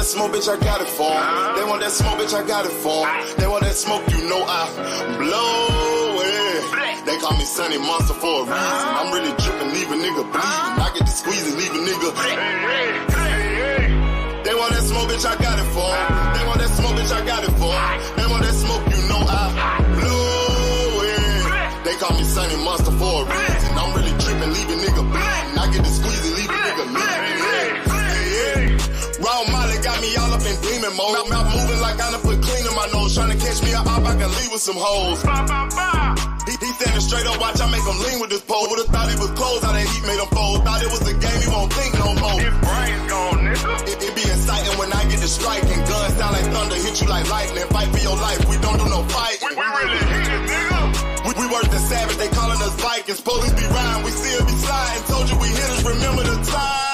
that smoke, bitch, I got it for 'em. They want that smoke, bitch, I got it for 'em. They want that smoke, you know I blow it. They call me Sunny Monster for a reason. I'm really dripping, leave a nigga bleeding. I get to squeeze and leave a nigga. They want that smoke, bitch, I got it for 'em. They want that smoke, bitch, I got it for 'em. They want that smoke, you know I blow it. They call me Sunny Monster for a reason. I'm really dripping, leave a nigga bleeding. I get to squeeze and leave a nigga bleeding. Raw Molly got me all up in demon mode. Mouth moving like I done put clean in my nose. Trying to catch me up, I can leave with some hoes. He standing straight up, watch I make him lean with this pole. Would've thought it was closed, how that heat made him fold. Thought it was a game, he won't think no more. His brain's gone, nigga. It be exciting when I get to striking. Guns sound like thunder, hit you like lightning. Fight for your life, we don't do no fight. We really hit it, nigga. We worse than savage, they calling us Vikings. Police be riding, we still be sliding. Told you we hitters, remember the time.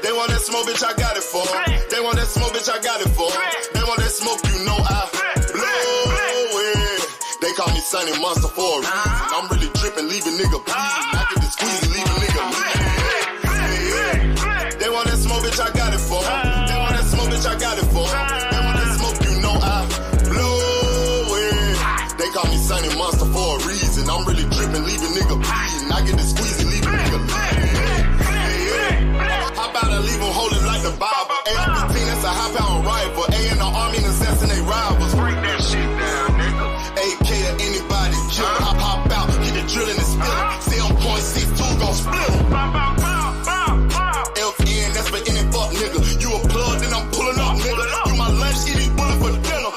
They want that smoke, bitch, I got it for 'em. They want that smoke, bitch, I got it for 'em. They want that smoke, you know I blow it. They call me Sunny Monster for a reason. I'm really dripping, leave a nigga bleeding. I get to squeeze and leave a nigga bleeding. They want that smoke, bitch, I got it for 'em. They want that smoke, bitch, I got it for 'em. They want that smoke, you know I blow it. They call me Sunny Monster for a reason. I'm really dripping, leave a nigga bleeding. I get to squeeze and leave a nigga bleeding. How about I leave them holding like the Bible? AR-15, that's a high-power rifle. A in the army and assassinate rivals. Break that shit down, nigga. AK to anybody, kill him. Hop out, get the drilling and spilling. 7.62 gon' split him. LN, that's for any fuck nigga. You a plug, then I'm pulling up, nigga. You my lunch, eat these bullets for dinner.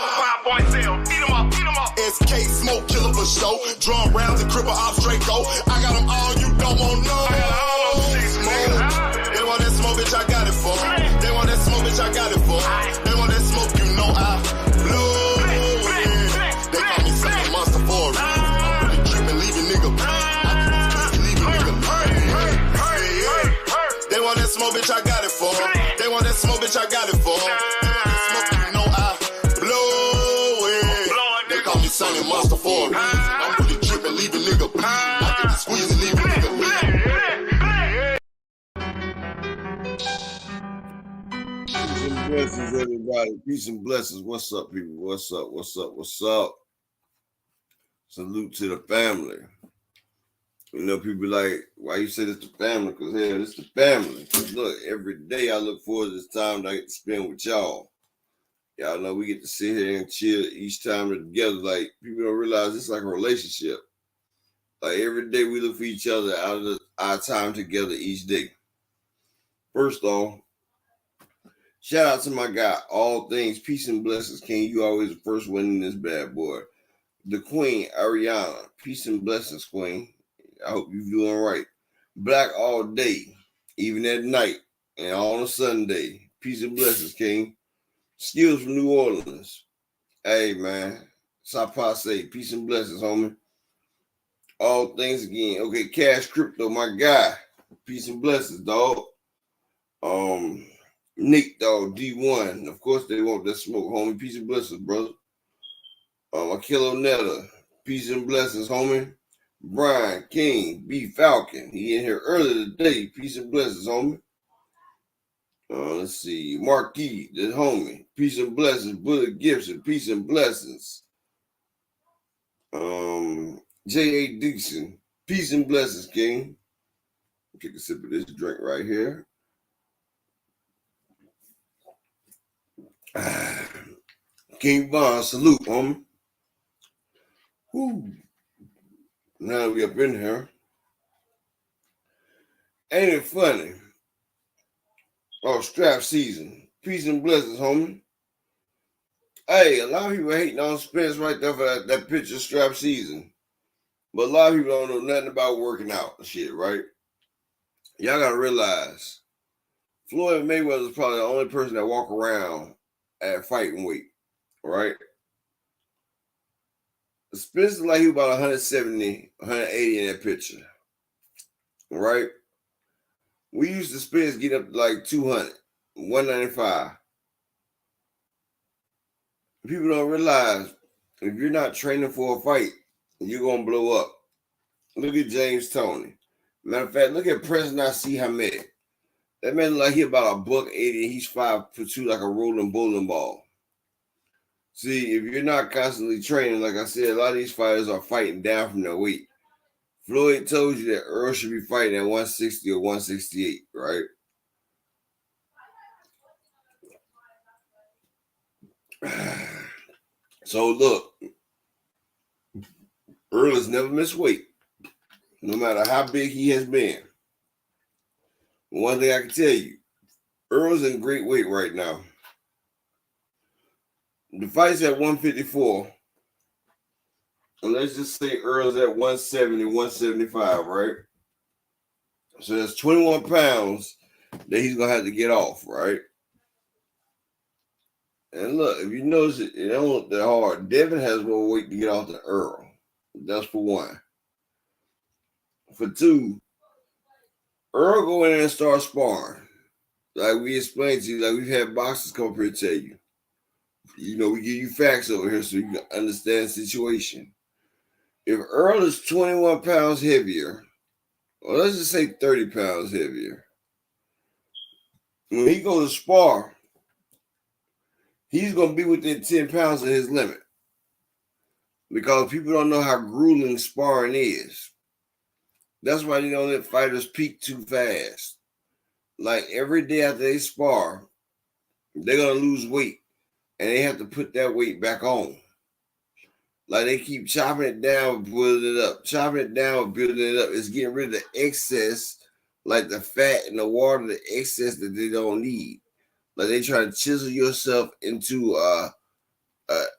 5.0, eat him up, eat him up. SK, smoke killer for show. Drum rounds and cripple ops, Draco. I got them all, you don't want no. I got all those shit, nigga. They want that smoke, bitch, I got it for 'em. They want that smoke, bitch, I got it for 'em. They want that smoke, you know I blow it. They call me Sunny Monster for a reason. I'm really dripping, leave a nigga bleeding. I get to squeeze and leave a nigga bleeding. They want that smoke, bitch, I got it for 'em. They want that smoke, bitch, I got it for 'em. They want that smoke, you know I blow it. They call me Sunny Monster for a reason. I'm really dripping, leave a nigga bleeding. I get to squeeze and leave a nigga bleeding. Peace and blessings, everybody. Peace and blessings. What's up, people? What's up? What's up? What's up? Salute to the family. You know, people like, why you say this the family? Because, hell, it's the family. 'Cause look, every day I look forward to this time that I get to spend with y'all. Y'all know we get to sit here and chill each time we're together. Like, people don't realize it's like a relationship. Like, every day we look for each other out of our time together each day. First off, shout out to my guy, All Things Peace and Blessings King. You always the first one in this bad boy. The Queen, Ariana. Peace and Blessings, Queen. I hope you're doing right. Black all day, even at night, and on a Sunday. Peace and Blessings, King. Skills from New Orleans. Hey, man. Sapase. Peace and blessings, homie. All things again. Okay, Cash Crypto, my guy. Peace and blessings, dog. Nick, dog, D1. Of course, they want that smoke, homie. Peace and blessings, brother. Akilo Netta. Peace and blessings, homie. Brian King, B Falcon. He in here early today. Peace and blessings, homie. Let's see. Marquis, the homie. Peace and blessings. Bullet Gibson. Peace and blessings. J.A. Dixon. Peace and blessings, King. Take a sip of this drink right here. King Von, salute, homie. Woo. Now we up in here. Ain't it funny? Oh, strap season. Peace and blessings, homie. Hey, a lot of people hating on Spence right there for that picture strap season. But a lot of people don't know nothing about working out and shit, right? Y'all gotta realize Floyd Mayweather is probably the only person that walk around at fighting weight, right? Spence is like he was about 170, 180 in that picture, right? We used to Spence get up to like 200, 195. People don't realize if you're not training for a fight, you're going to blow up. Look at James Toney. Matter of fact, look at President Hamed. That man like he about $180 and he's 5'2" like a rolling bowling ball. See, if you're not constantly training, like I said, a lot of these fighters are fighting down from their weight. Floyd told you that Earl should be fighting at 160 or 168, right? So look, Earl has never missed weight, no matter how big he has been. One thing I can tell you, Earl's in great weight right now. The fight's at 154. And let's just say Earl's at 170, 175, right? So that's 21 pounds that he's going to have to get off, right? And look, if you notice it don't look that hard. Devin has more weight to get off than Earl. That's for one. For two, Earl go in there and start sparring. Like we explained to you, like we've had boxers come up here and tell you. You know, we give you facts over here so you can understand the situation. If Earl is 21 pounds heavier, or let's just say 30 pounds heavier, when he goes to spar, he's going to be within 10 pounds of his limit. Because people don't know how grueling sparring is. That's why they don't let fighters peak too fast. Like every day after they spar, they're going to lose weight. And they have to put that weight back on. Like they keep chopping it down, building it up, chopping it down, building it up. It's getting rid of the excess, like the fat and the water, the excess that they don't need. Like they try to chisel yourself into a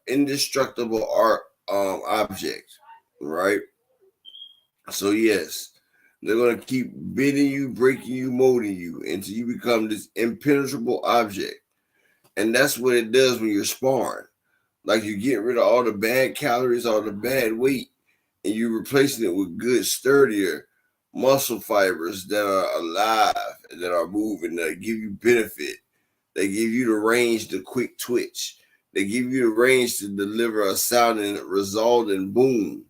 indestructible art object, right? So yes, they're gonna keep bending you, breaking you, molding you until you become this impenetrable object. And that's what it does when you're sparring. Like you get rid of all the bad calories, all the bad weight, and you're replacing it with good, sturdier muscle fibers that are alive, that are moving, that give you benefit. They give you the range, the quick twitch. They give you the range to deliver a sounding result and boom.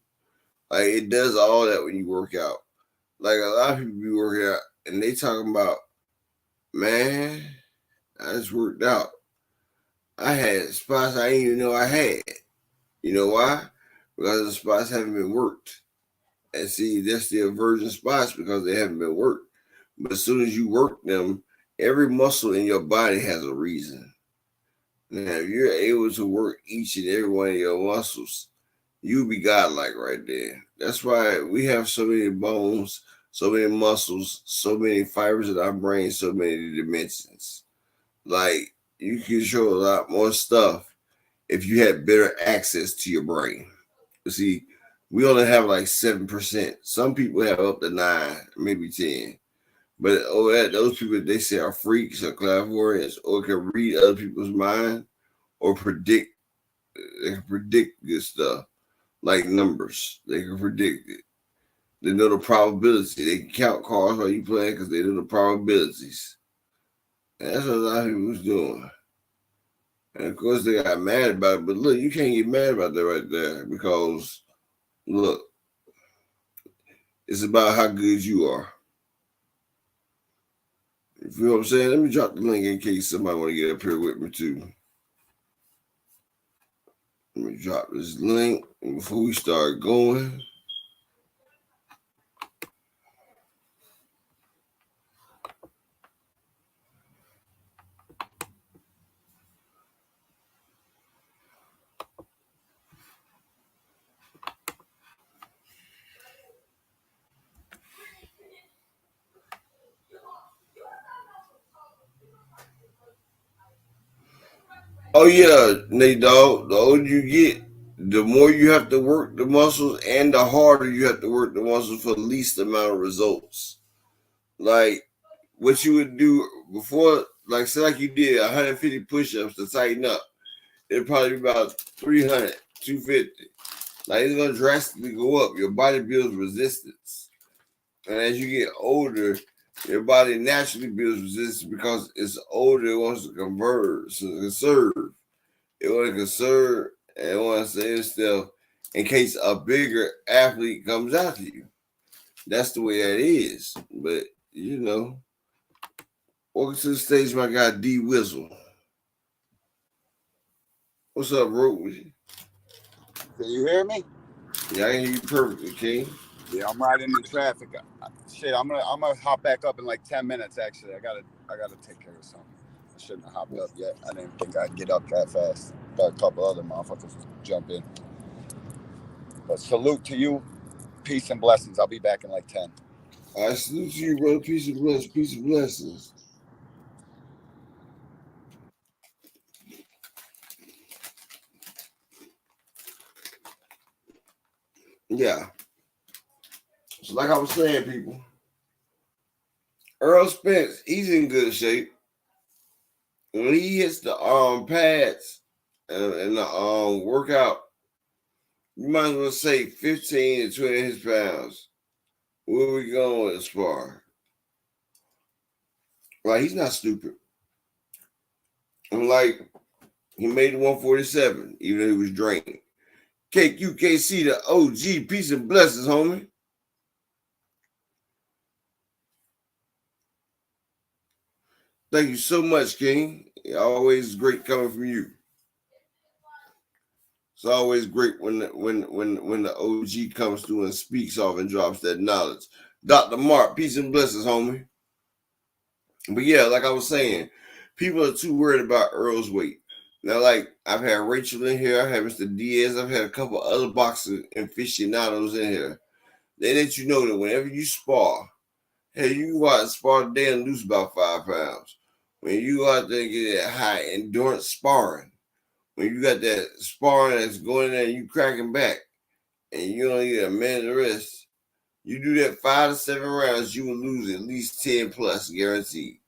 Like it does all that when you work out. Like a lot of people be working out and they talking about, man, I just worked out. I had spots I didn't even know I had. You know why? Because the spots haven't been worked. And see, they're still virgin spots because they haven't been worked. But as soon as you work them, every muscle in your body has a reason. Now, if you're able to work each and every one of your muscles, you'll be godlike right there. That's why we have so many bones, so many muscles, so many fibers in our brain, so many dimensions. Like, you can control a lot more stuff if you had better access to your brain. You see, we only have like 7%. Some people have up to 9, maybe 10. But those people they say are freaks or clairvoyants or can read other people's mind or predict. They can predict this stuff like numbers. They can predict it. They know the probability. They can count cards while you playing because they know the probabilities. And that's what a lot of people was doing. And of course they got mad about it. But look, you can't get mad about that right there because look, it's about how good you are. You feel what I'm saying? Let me drop the link in case somebody want to get up here with me too. Let me drop this link before we start going. Oh yeah, Nate Dogg, the older you get, the more you have to work the muscles and the harder you have to work the muscles for the least amount of results. Like what you would do before, like say like you did 150 push-ups to tighten up, it'd probably be about 300, 250. Like it's gonna drastically go up. Your body builds resistance. And as you get older, your body naturally builds resistance because it's older, it wants to conserve. It want to conserve and it wants to save itself in case a bigger athlete comes after you. That's the way that is. But, you know, Welcome to the stage, my guy D Wizzle. What's up, bro? Can you hear me? Yeah, I can hear you perfectly, King. Yeah, I'm riding in traffic. Shit, I'm gonna hop back up in like 10 minutes. Actually, I gotta take care of something. I shouldn't have hopped up yet. I didn't think I'd get up that fast. Got a couple other motherfuckers jump in. But salute to you. Peace and blessings. I'll be back in like 10. I salute to you, brother. Peace and blessings. Peace and blessings. Yeah. So like I was saying, people, Errol Spence, he's in good shape. When he hits the pads and the workout, you might as well say 15 to 20 his pounds. Where we going with spar? Like, he's not stupid. I'm like, he made the 147, even though he was drained. KQKC, the OG, peace and blessings, homie. Thank you so much, King. Always great coming from you. It's always great when the OG comes through and speaks off and drops that knowledge. Dr. Mark, peace and blessings, homie. But yeah, like I was saying, people are too worried about Earl's weight. Now, like, I've had Rachel in here, I have Mr. Diaz, I've had a couple other boxing aficionados in here. They let you know that whenever you spar, hey, you can go out and spar today and lose about 5 pounds. When you go out there and get that high endurance sparring, when you got that sparring that's going in there and you cracking back, and you only get a minute of rest, you do that 5 to 7 rounds, you will lose at least 10 plus, guaranteed.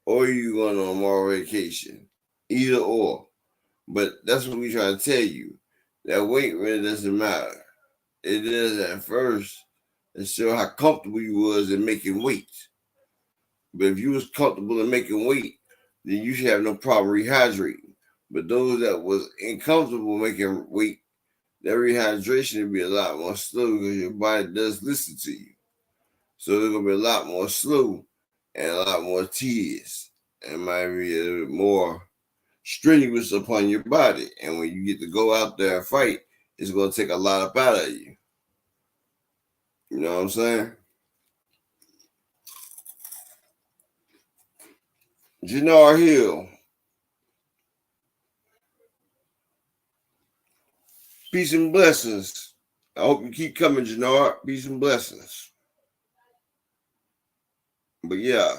Or you going on more vacation. Either or. But that's what we trying to tell you. That weight really doesn't matter. It does at first and show how comfortable you was in making weight. But if you was comfortable in making weight, then you should have no problem rehydrating. But those that was uncomfortable making weight, that rehydration would be a lot more slow because your body does listen to you. So it's going to be a lot more slow and a lot more tedious. And might be a little bit more strenuous upon your body. And when you get to go out there and fight, it's going to take a lot up out of you. You know what I'm saying? Jannar Hill. Peace and blessings. I hope you keep coming, Jannar. Peace and blessings. But yeah,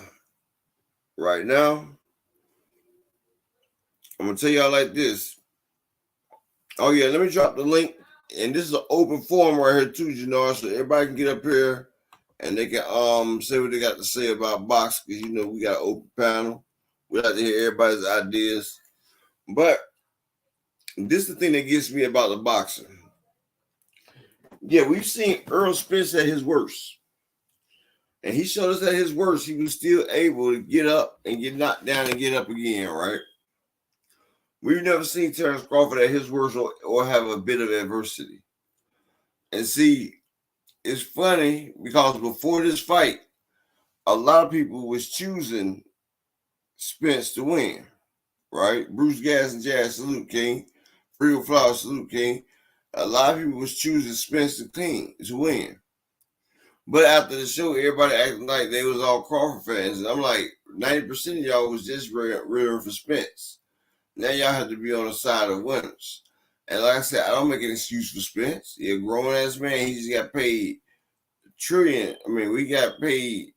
right now, I'm going to tell y'all like this. Oh, yeah, let me drop the link. And this is an open forum right here, too, Jannar, so everybody can get up here and they can say what they got to say about boxing, because, you know, we got an open panel. We like to hear everybody's ideas. But this is the thing that gets me about the boxing. Yeah, we've seen Errol Spence at his worst. And he showed us at his worst, he was still able to get up and get knocked down and get up again, right? We've never seen Terrence Crawford at his worst or have a bit of adversity. And see, it's funny because before this fight, a lot of people was choosing Spence to win, right? Bruce Gas and Jazz, salute, King. Freedom Flower, salute, King. A lot of people was choosing Spence to win. But after the show, everybody acting like they was all Crawford fans. And I'm like, 90% of y'all was just rooting for Spence. Now y'all have to be on the side of winners. And like I said, I don't make an excuse for Spence. He's a grown-ass man. He just got paid trillion. I mean, we got paid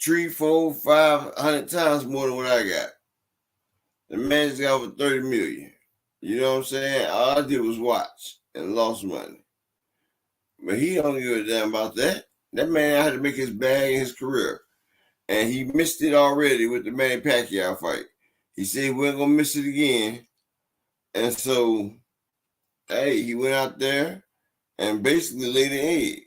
3, 4, 500 times more than what I got. The man just got over 30 million. You know what I'm saying? All I did was watch and lost money. But he don't give a damn about that. That man had to make his bag in his career. And he missed it already with the Manny Pacquiao fight. He said he wasn't going to miss it again. And so, hey, he went out there and basically laid an egg.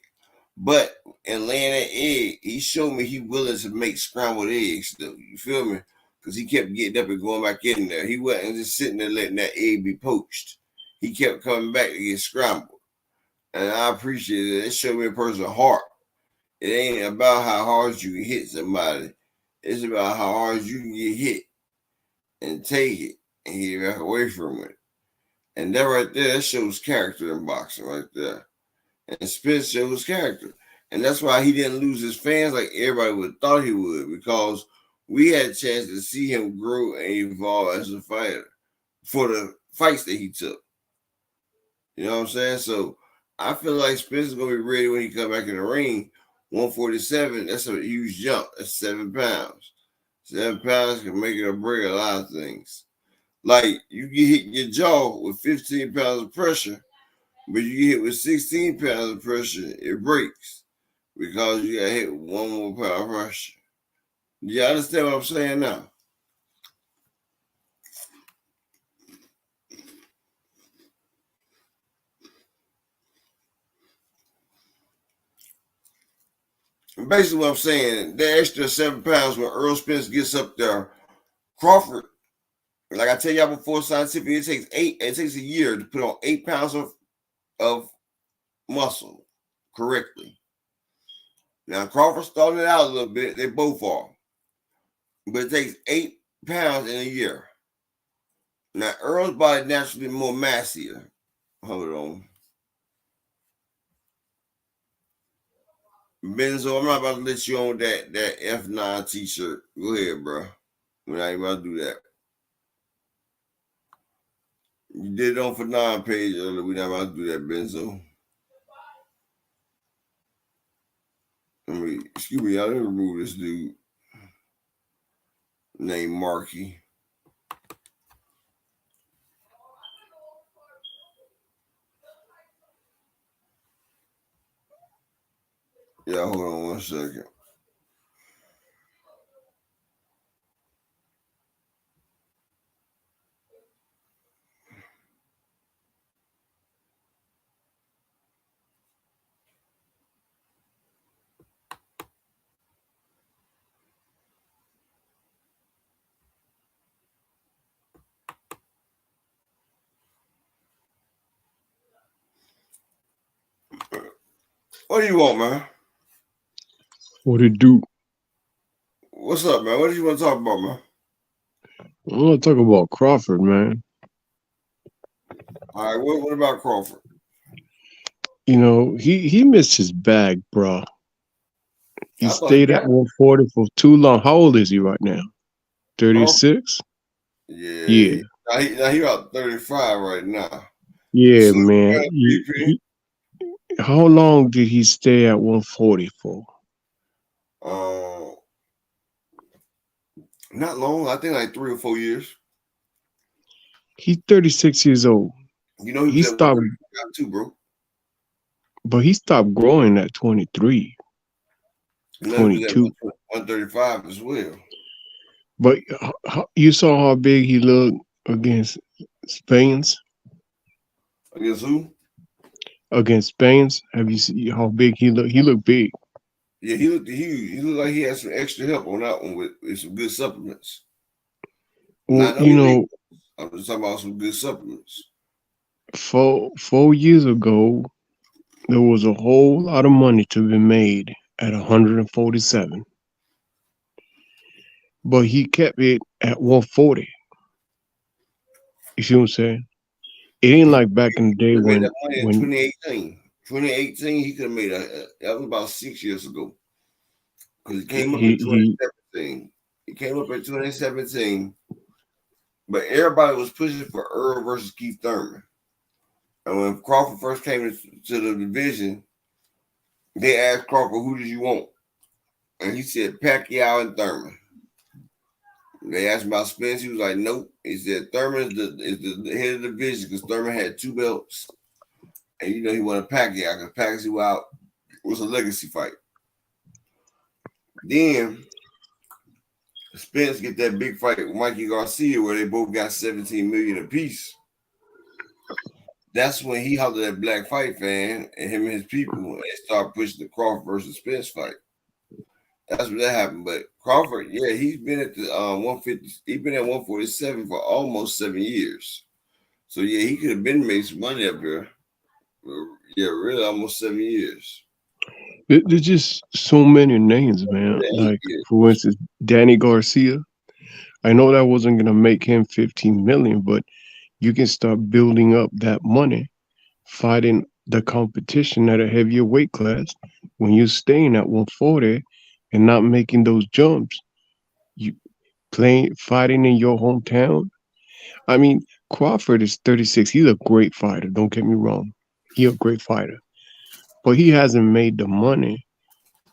But in laying that egg, he showed me he willing to make scrambled eggs, though. You feel me? Because he kept getting up and going back in there. He wasn't just sitting there letting that egg be poached. He kept coming back to get scrambled. And I appreciate it. It showed me a person's heart. It ain't about how hard you can hit somebody. It's about how hard you can get hit and take it and get back away from it. And that right there, that shows character in boxing right there. And Spence shows character. And that's why he didn't lose his fans like everybody would have thought he would, because we had a chance to see him grow and evolve as a fighter for the fights that he took. You know what I'm saying? So I feel like Spence is going to be ready when he come back in the ring. 147, that's a huge jump. That's 7 pounds. 7 pounds can make it or break a lot of things. Like, you get hit in your jaw with 15 pounds of pressure, but you get hit with 16 pounds of pressure, it breaks because you got hit with 1 more pound of pressure. Do you understand what I'm saying now? Basically what I'm saying, the extra 7 pounds when Earl Spence gets up there, Crawford, like I tell y'all before, scientific, it takes a year to put on 8 pounds of muscle correctly. Now Crawford started it out a little bit, they both are. But it takes 8 pounds in a year. Now Earl's body naturally more massier. Hold on. Benzo, I'm not about to let you on that F9 t-shirt. Go ahead, bro. We're not even about to do that. You did it on for 9 page earlier. We're not about to do that, Benzo. Excuse me, I didn't remove this dude named Marky. Yeah, hold on 1 second. What do you want, man? What it do? What's up, man? What do you want to talk about, man? I want to talk about Crawford, man. All right, what about Crawford? You know, he missed his bag, bro. He stayed at 140 for too long. How old is he right now? 36? Yeah. Now he about 35 right now. Yeah, so, man. How long did he stay at 140 for? Not long. I think like 3 or 4 years. He's 36 years old. You know he stopped too, bro. But he stopped growing at 23. 22. 135 as well. But you saw how big he looked against Spence? Against who? Against Spence. Have you seen how big he looked? He looked big. Yeah, he looked huge. He looked like he had some extra help on that one with some good supplements. Well, you know, I'm just talking about some good supplements. 4 years ago, there was a whole lot of money to be made at 147. But he kept it at 140. You see what I'm saying? It ain't like back in the day when 2018. 2018, he could have made that was about 6 years ago. Because he came up in 2017. He came up in 2017. But everybody was pushing for Earl versus Keith Thurman. And when Crawford first came to the division, they asked Crawford, who did you want? And he said Pacquiao and Thurman. They asked him about Spence. He was like, nope. He said Thurman is the head of the division because Thurman had 2 belts. And you know he wanted Pacquiao because Pacquiao was a legacy fight. Then Spence get that big fight with Mikey Garcia where they both got 17 million apiece. That's when he hollered at Black Fight Fan and him and his people and they started pushing the Crawford versus Spence fight. That's what that happened. But Crawford, yeah, he's been at the 150. He's been at 147 for almost 7 years. So yeah, he could have been made some money up there. Yeah, really, almost 7 years. There's just so many names, man. Yeah, he Like, did. for instance, Danny Garcia. I know that wasn't gonna make him 15 million, but you can start building up that money, fighting the competition at a heavier weight class. When you're staying at 140 and not making those jumps, you fighting in your hometown. I mean, Crawford is 36. He's a great fighter. Don't get me wrong. He's a great fighter, but he hasn't made the money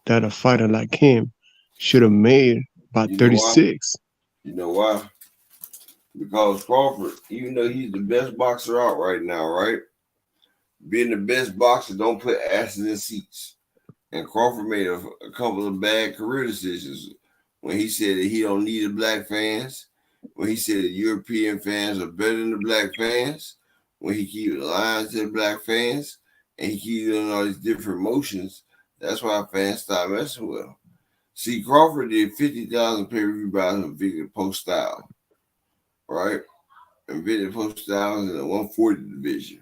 that a fighter like him should have made by You know why? 36. You know why? Because Crawford, even though he's the best boxer out right now, right? Being the best boxer don't put asses in seats. And Crawford made a couple of bad career decisions when he said that he don't need the black fans, when he said that European fans are better than the black fans, when he keeps lying to the black fans, and he keeps doing all these different motions. That's why fans stop messing with him. See, Crawford did 50,000 pay-per-view buys with Victor Post-Style, right? And Victor Post-Style is in the 140 division.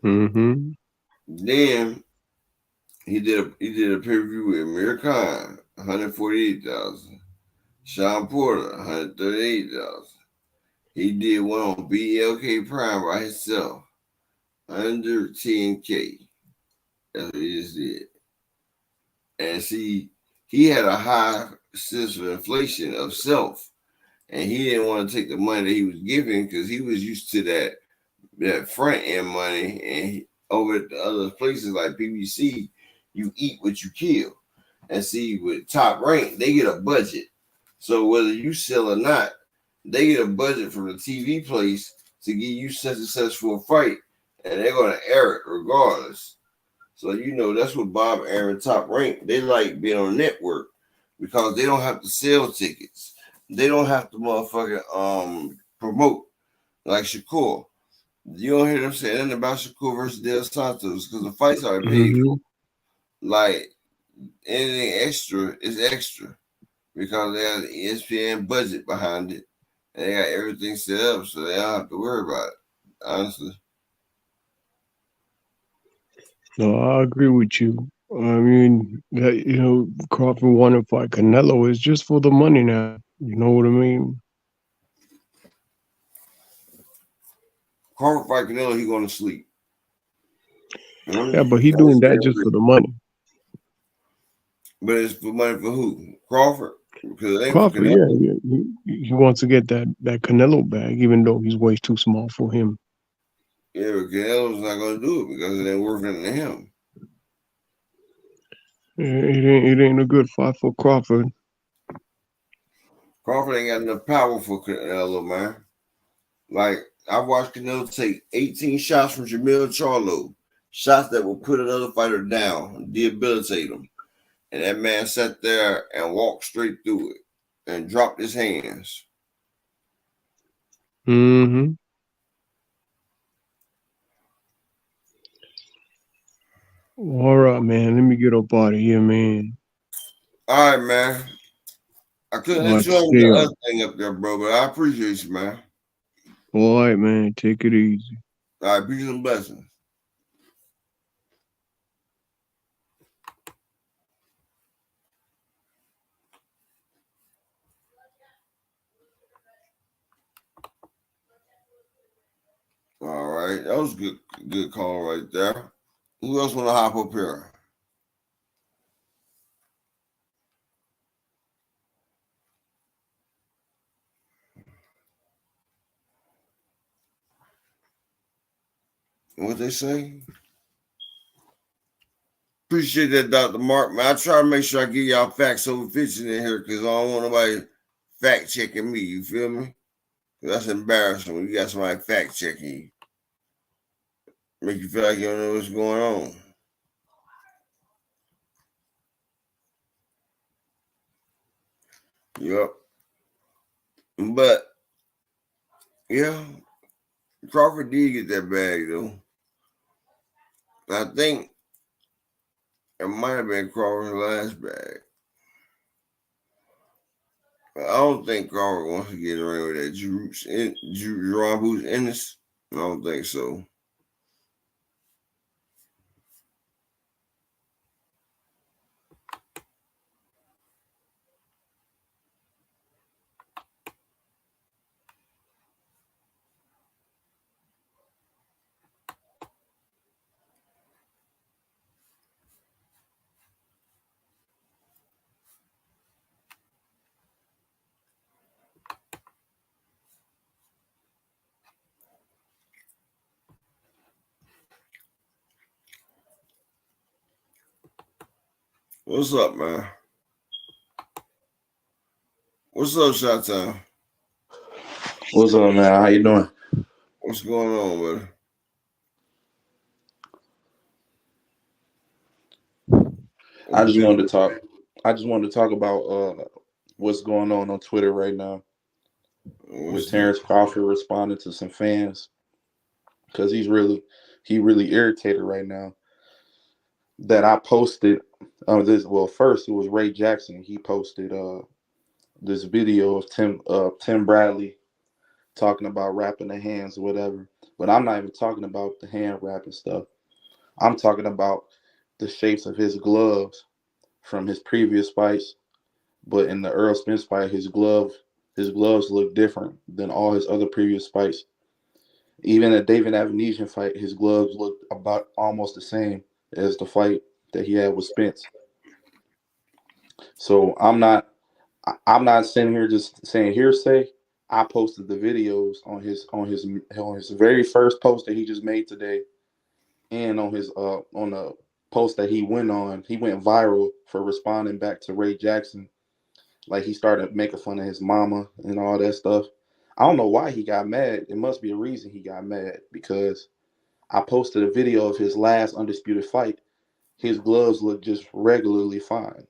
Mm-hmm. Then he did a pay-per-view with Amir Khan, 148,000. Sean Porter, 138,000. He did one on BLK Prime by himself, under 10K. That's what he just did. And see, he had a high sense of inflation of self, and he didn't want to take the money that he was giving because he was used to that front end money. And over at the other places like PBC, you eat what you kill. And see, with Top Rank, they get a budget. So whether you sell or not, they get a budget from the TV place to give you such and such for a fight, and they're going to air it regardless. So, that's what Bob Aaron Top Rank, they like being on a network because they don't have to sell tickets. They don't have to motherfucking promote like Shakur. You don't hear them say anything about Shakur versus Del Santos because the fights are paid Mm-hmm. for. Like, anything extra is extra because they have the ESPN budget behind it and they got everything set up so they don't have to worry about it, honestly. No, I agree with you. I mean, Crawford wanted to fight Canelo is just for the money now. You know what I mean? Crawford fight Canelo, he going to sleep. Yeah, but he doing that just for the money. But it's for money for who? Crawford? Because it ain't Crawford, for Canelo. yeah, he wants to get that Canelo bag, even though he's way too small for him. Yeah, but Canelo's not going to do it because it ain't working to him. It ain't a good fight for Crawford. Crawford ain't got enough power for Canelo, man. Like, I watched Canelo take 18 shots from Jamil Charlo, shots that will put another fighter down, debilitate him. And that man sat there and walked straight through it and dropped his hands. Mm-hmm. All right, man. Let me get up out of here, man. All right, man. I couldn't let you on the other thing up there, bro, but I appreciate you, man. All right, man. Take it easy. All right, peace and blessings. All right, that was good call right there. Who else want to hop up here? What they say? Appreciate that, Dr. Mark. Man, I try to make sure I give y'all facts over fiction in here because I don't want nobody fact checking me. You feel me? That's embarrassing when you got somebody fact checking you. Make you feel like you don't know what's going on. Yep. But yeah, Crawford did get that bag though. I think it might have been Crawford's last bag. I don't think Crawford wants to get in the ring with that Jerron Boots Ennis. I don't think so. What's up, man? What's up, Shot-Town? What's up, man? How you doing? What's going on, brother? I just wanted to talk about what's going on Twitter right now with Terrence Crawford responding to some fans because he really irritated right now that I posted this. Well, first it was Ray Jackson. He posted this video of Tim Bradley talking about wrapping the hands or whatever. But I'm not even talking about the hand wrapping stuff. I'm talking about the shapes of his gloves from his previous fights. But in the Errol Spence fight, his gloves look different than all his other previous fights. Even the David Avanesian fight, his gloves looked about almost the same as the fight that he had with Spence. So I'm not sitting here just saying hearsay. I posted the videos on his very first post that he just made today, and on his on the post that he went viral for responding back to Ray Jackson. Like he started making fun of his mama and all that stuff. I don't know why he got mad. It must be a reason he got mad because I posted a video of his last undisputed fight. His gloves look just regularly fine,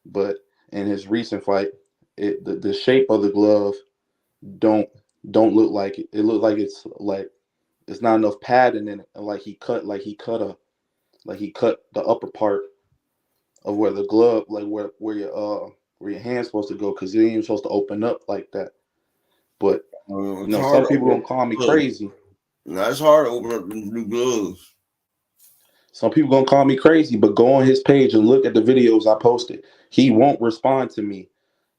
but in his recent fight, the shape of the glove don't look like it. It looks like it's not enough padding in it. Like he cut the upper part of where the glove, like where your hand's supposed to go, because it ain't even supposed to open up like that. But some people gonna call me crazy. No, it's hard to open up new gloves. Some people gonna call me crazy, but go on his page and look at the videos I posted. He won't respond to me.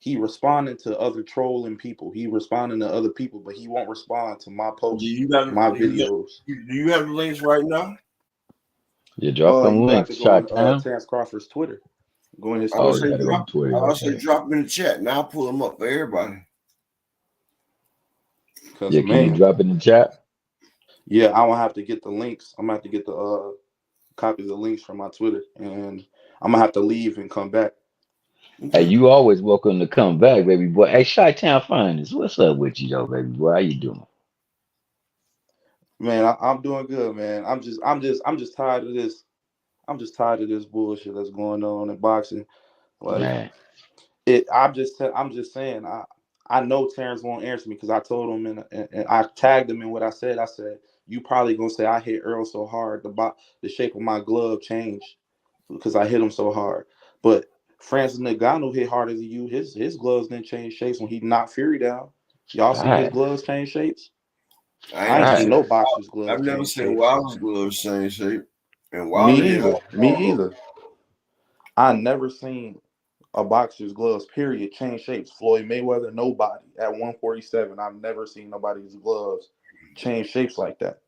He responding to other trolling people. He responding to other people, but he won't respond to my posts, my videos. Do you have the links right now? You drop them links, Shot-Town. Terrence Crawford's Twitter. Go in his Twitter. I also drop them in the chat. Now I'll pull them up for everybody. Yeah, can you drop in the chat? Yeah, I will have to get the links. I'm gonna have to get the copy of the links from my Twitter, and I'm gonna have to leave and come back. Hey, you always welcome to come back, baby boy. Hey, Shot-Town Finest, what's up with you, though, baby boy? How you doing? Man, I'm doing good, man. I'm just tired of this. I'm just tired of this bullshit that's going on in boxing. Like, man. I'm just saying. I know Terrence won't answer me because I told him and I tagged him in what I said. I said, you probably gonna say I hit Earl so hard the shape of my glove changed because I hit him so hard. But Francis Ngannou hit harder than you. His gloves didn't change shapes when he knocked Fury down. Y'all seen his gloves change shapes? I ain't seen no boxer's gloves. I've never seen Wilder's gloves change shape. And Me either. I never seen a boxer's gloves, period, change shapes. Floyd Mayweather, nobody. At 147, I've never seen nobody's gloves change shapes like that.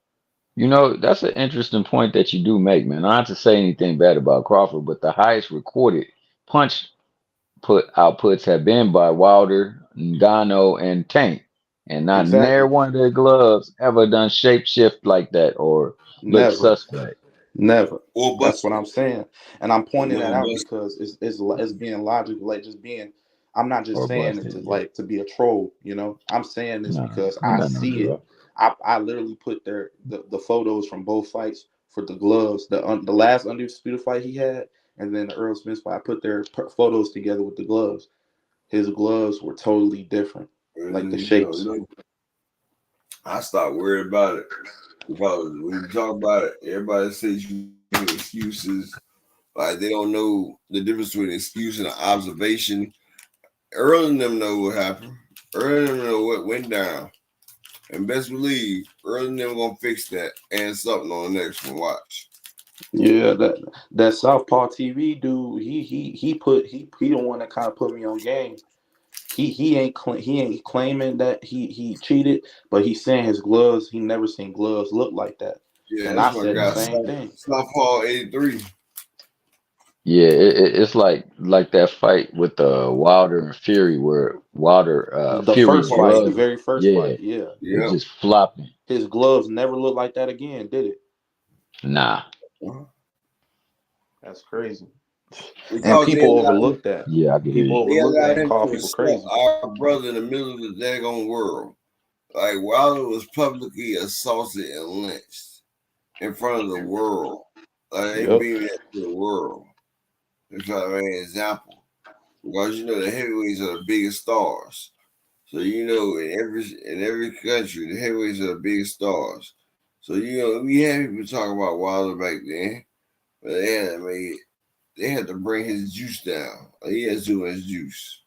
You know, that's an interesting point that you do make, man. Not to say anything bad about Crawford, but the highest recorded punch outputs have been by Wilder, Ngannou, and Tank. And not near one of their gloves ever done shape shift like that or look suspect. Never. That's what I'm saying. And I'm pointing that out because it's being logical, like just being, I'm not just saying it to be a troll, you know. I'm saying this because I see it. I literally put the photos from both fights for the gloves, the last undisputed fight he had, and then the Earl Spence fight. I put their photos together with the gloves. His gloves were totally different, like the shapes. I stopped worrying about it because when you talk about it, everybody says you make excuses, like they don't know the difference between an excuse and an observation. Earl and them know what happened. Earl and them know what went down. And best believe, Earl and them gonna fix that and something on the next one. Watch. Yeah, that Southpaw TV dude, he the one that kind of put me on game. He ain't claiming that he cheated, but he's saying his gloves. He never seen gloves look like that. Yeah, and I said the same thing. Southpaw 83. Yeah, it's like that fight with Wilder and Fury, where Wilder the very first fight, it's just flopping. His gloves never looked like that again, did it? Nah. That's crazy. And Because people overlook that. Yeah, I can hear People you. they overlook allowed that and him call to people insult crazy. our brother in the middle of the daggone world. Like Wilder was publicly assaulted and lynched in front of the world. Like they Yep. beat that to the world. That's an example. Because you know the heavyweights are the biggest stars. So you know in every country the heavyweights are the biggest stars. So you know we had people talking about Wilder back then, but they had to bring his juice down. He has too much juice.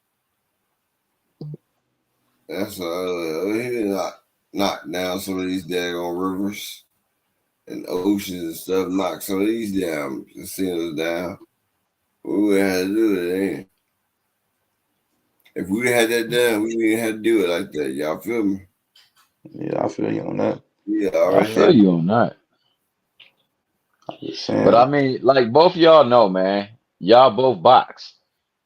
That's he did knock down some of these daggone rivers and oceans and stuff. Knock some of these down, casinos down. We wouldn't have to do it, ain't. If we had that done, we wouldn't have to do it like that. Y'all feel me? Yeah, I feel you on that. Yeah, I already feel you on that. I'm just saying. But I mean, like both of y'all know, man. Y'all both box.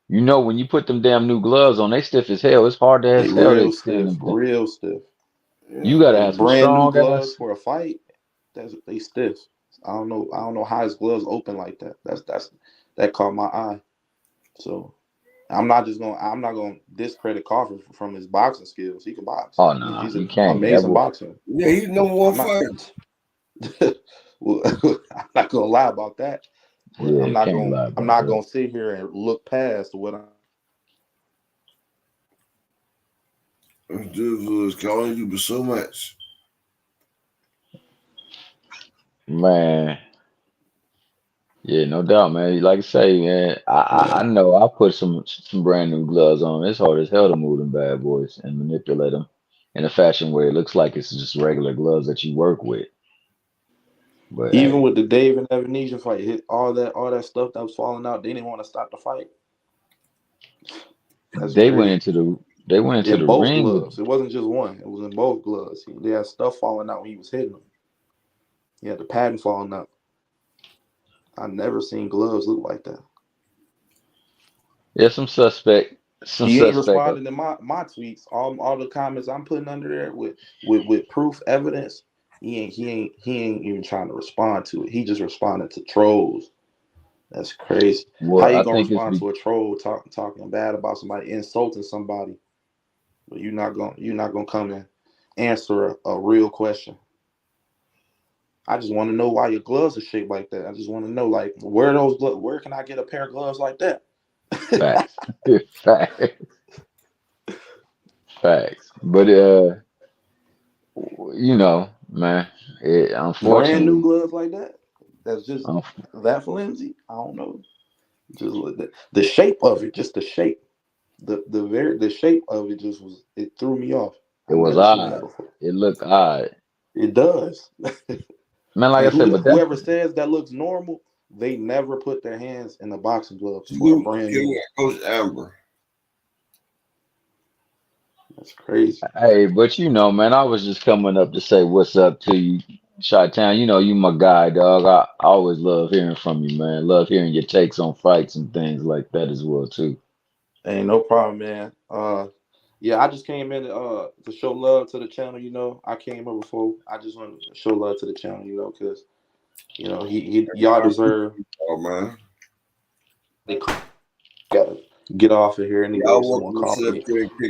You know, when you put them damn new gloves on, they stiff as hell. It's hard They as hell to real extend stiff, them. real stiff. You gotta And have some brand new strong gloves ass. for a fight. They stiff. I don't know how his gloves open like that. That caught my eye. So I'm not gonna discredit Crawford from his boxing skills. He can box. Oh no, He's you an can't. amazing boxer. Yeah, he's number one I'm not- fighter. Well, I'm not gonna lie about that. But Yeah, I'm not can't lie gonna about that. gonna sit here and look past what I'm. This dude was calling you for so much. Man. Yeah, no doubt, man. Like I say, man, I know I put some brand new gloves on. It's hard as hell to move them bad boys and manipulate them in a fashion where it looks like it's just regular gloves that you work with. But Even hey, with the Dave and Ebenezer fight, all that stuff that was falling out, they didn't want to stop the fight. That's they crazy. went into the both ring gloves. It wasn't just one. It was in both gloves. They had stuff falling out when he was hitting them. He had the pattern falling out. I never seen gloves look like that. Yeah, some suspect. He ain't responding to my tweets. All the comments I'm putting under there with proof, evidence. He ain't even trying to respond to it. He just responded to trolls. That's crazy. Well, How you I gonna think respond to a troll talking bad about somebody, insulting somebody? But you're not gonna come and answer a real question. I just want to know why your gloves are shaped like that. I just want to know, like, where those gloves? Where can I get a pair of gloves like that? Facts. Facts. But you know, man, unfortunately, brand new gloves like that. That's just that flimsy. I don't know. Just the shape of it, just the shape. The shape of it it threw me off. It was odd. It looked odd. It does. Man, like I said, but whoever says that looks normal, they never put their hands in the boxing glove for a brand new. Coach Amber. That's crazy. Hey, but you know, man, I was just coming up to say what's up to you, Chi-Town. You know, you my guy, dog. I always love hearing from you, man. Love hearing your takes on fights and things like that as well, too. Ain't no problem, man. Yeah, I just came in to show love to the channel. You know, I came here before. I just want to show love to the channel, you know, because you know y'all deserve. Oh man, they gotta get off of here and go. Someone call me.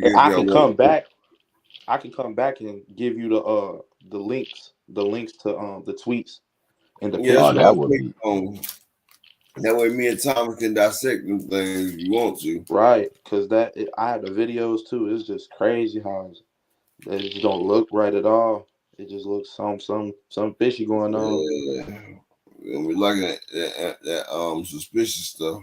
I can come back. I can come back and give you the links to the tweets and the pictures. That would be. That way, me and Thomas can dissect them things if you want to. Right, because I have the videos too. It's just crazy how it just don't look right at all. It just looks some fishy going on. Yeah, we liking that suspicious stuff.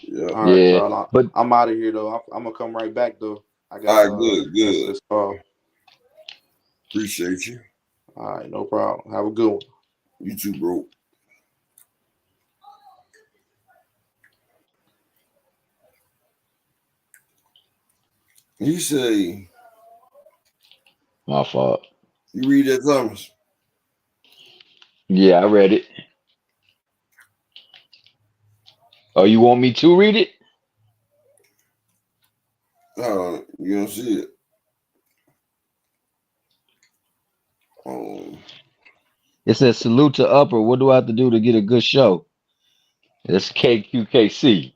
Yeah. All right, y'all. But I'm out of here though. I'm gonna come right back though. I got. All right, good. This call. Appreciate you. All right, no problem. Have a good one. You too, bro. You say, my fault. You read that, Thomas? Yeah, I read it. Oh, you want me to read it? You don't see it. It says, salute to Upper. What do I have to do to get a good show? It's KQKC.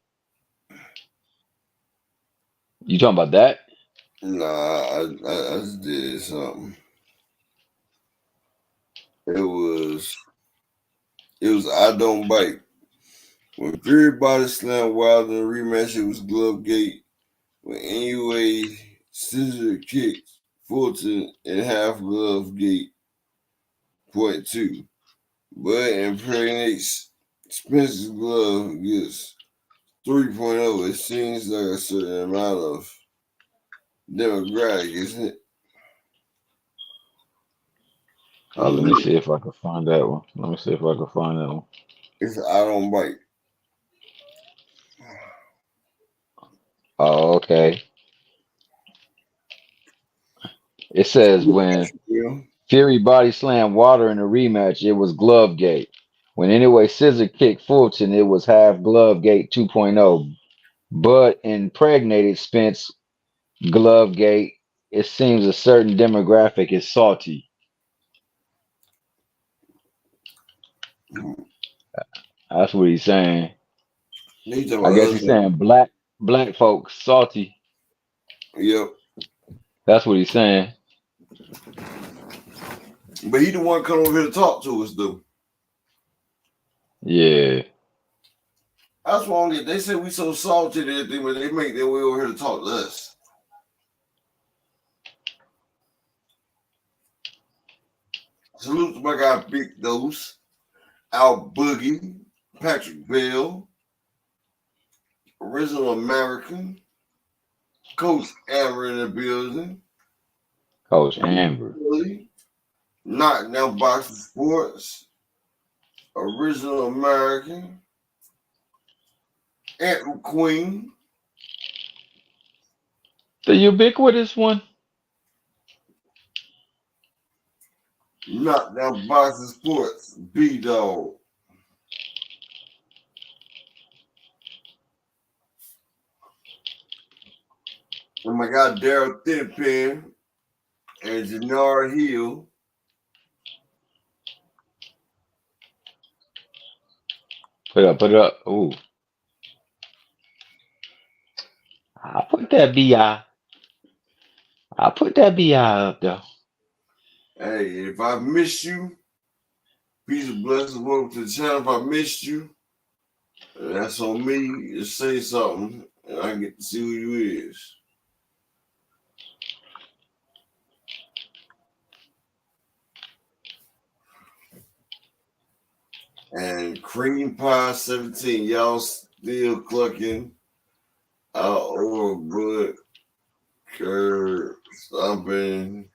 You talking about that? Nah, I just did something. It was I Don't Bite. When Fury body slammed Wilder in the rematch, it was glove gate. When anyway, scissor kicked Fulton in half glove gate. Point 2. Bud impregnates Spencer's glove gets 3.0. It seems like a certain amount of demographic, isn't it? Oh, let me see if I can find that one. Let me see if I can find that one. It's I Don't Bite. Oh, okay. It says when Yeah. Fury body slammed Wilder in a rematch, it was glove gate. When anyway scissor kicked Fulton, it was half glove gate 2.0. Bud impregnated Spence glove gate. It seems a certain demographic is salty. That's what he's saying. He's talking I about guess us. he's saying black folks salty. Yep. That's what he's saying. But he the one come over here to talk to us, though. Yeah. That's why I don't get. They say we so salty and everything, but they make their way over here to talk to us. Salute to my guy Big Dose, Al Boogie, Patrick Bell, Original American, Coach Amber in the building, Coach Amber. Billy, Knockdown Boxing Sports, Original American, Aunt McQueen, The ubiquitous one. Knockdown Boxing Sports, B-Dog. And my guy Daryl Thinpen and Jannar Hill. Put it up. Ooh. I'll put that BI. I'll put that BI up there. Hey, if I missed you, peace and blessings. Welcome to the channel. If I missed you, that's on me. Just say something, and I get to see who you is. And Cream Pie 17, y'all still clucking out over Bud Curb stomping.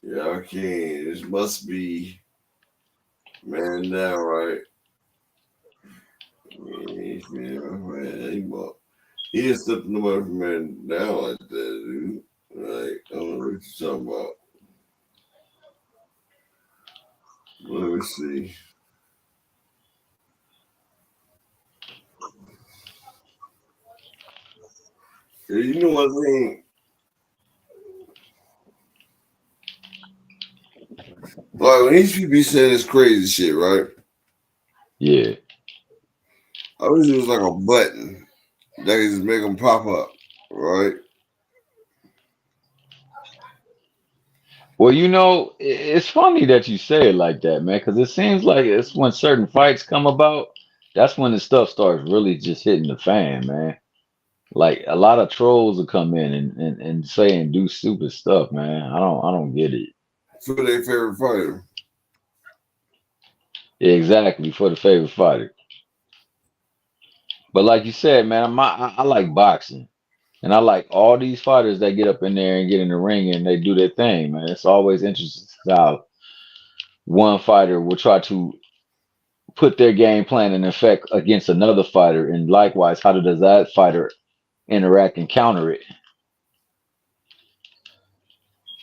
Y'all can't. This must be man down, right? He didn't step nobody from man down like that, dude. Like, I don't know what you're talking about. Let me see. You know what I mean? Like when these people be saying this crazy shit, right? Yeah. I wish it was like a button that could just make them pop up, right? Well, you know, it's funny that you say it like that, man, because it seems like it's when certain fights come about, that's when the stuff starts really just hitting the fan, man. Like a lot of trolls will come in and say and do stupid stuff, man. I don't get it. For their favorite fighter. Exactly, for the favorite fighter. But like you said, man, I like boxing. And I like all these fighters that get up in there and get in the ring and they do their thing, man. It's always interesting how one fighter will try to put their game plan in effect against another fighter, and likewise, how does that fighter interact and counter it?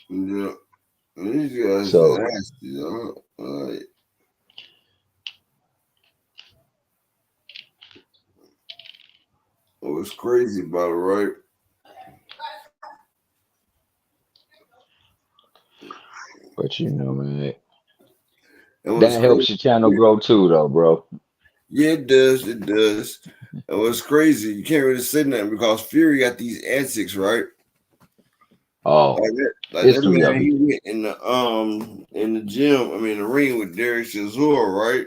Yeah. These guys So, are nasty, yo. Like, what's crazy about it, right? but you know, man, And what's that helps crazy, your channel grow too, though, bro. Yeah, it does. It does. And what's crazy, you can't really say nothing because Fury got these antics, right? Oh, Like that history man, of it. he went in the gym, I mean the ring with Derek Chisora, right?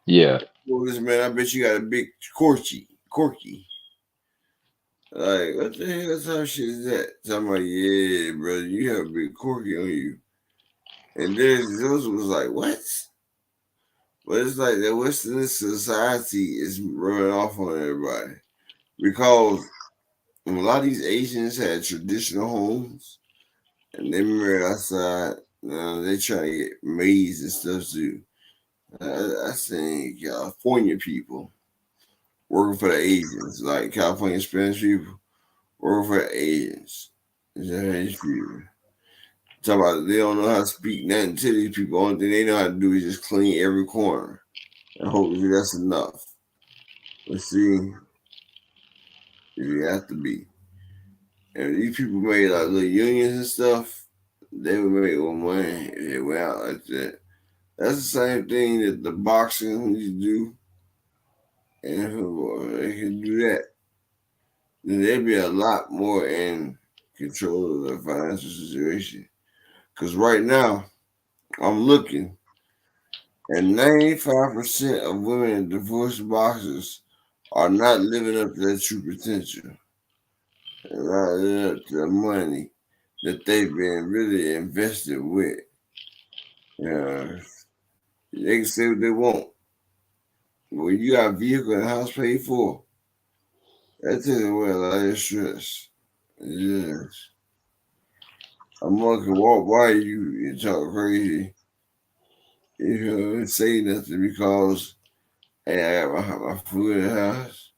Yeah. Well, this man, I bet you got a big corky. Like, what the hell type of shit is that? So I'm like, yeah, brother, you have a big corky on you. And then Joseph was like, what? But it's like that Western society is rubbing off on everybody. Because a lot of these Asians had traditional homes and they married outside. They try to get maids and stuff too. I think California people working for the Asians, like California Spanish people working for the Asians. Spanish people. Talk about they don't know how to speak nothing to these people. Only thing they know how to do is just clean every corner. And hopefully that's enough. But see, you have to be. And these people made like little unions and stuff, they would make more money if they went out like that. That's the same thing that the boxing used to do. And if they can do that, then they'd be a lot more in control of the financial situation. Because right now, I'm looking, and 95% of women in divorced boxers are not living up to their true potential. They're not living up to the money that they've been really invested with. Yeah, they can say what they want. When you got a vehicle and a house paid for, that takes away a lot of stress. Yes. I'm gonna walk by you and talk crazy. You know, say nothing because hey, I got my food in the house,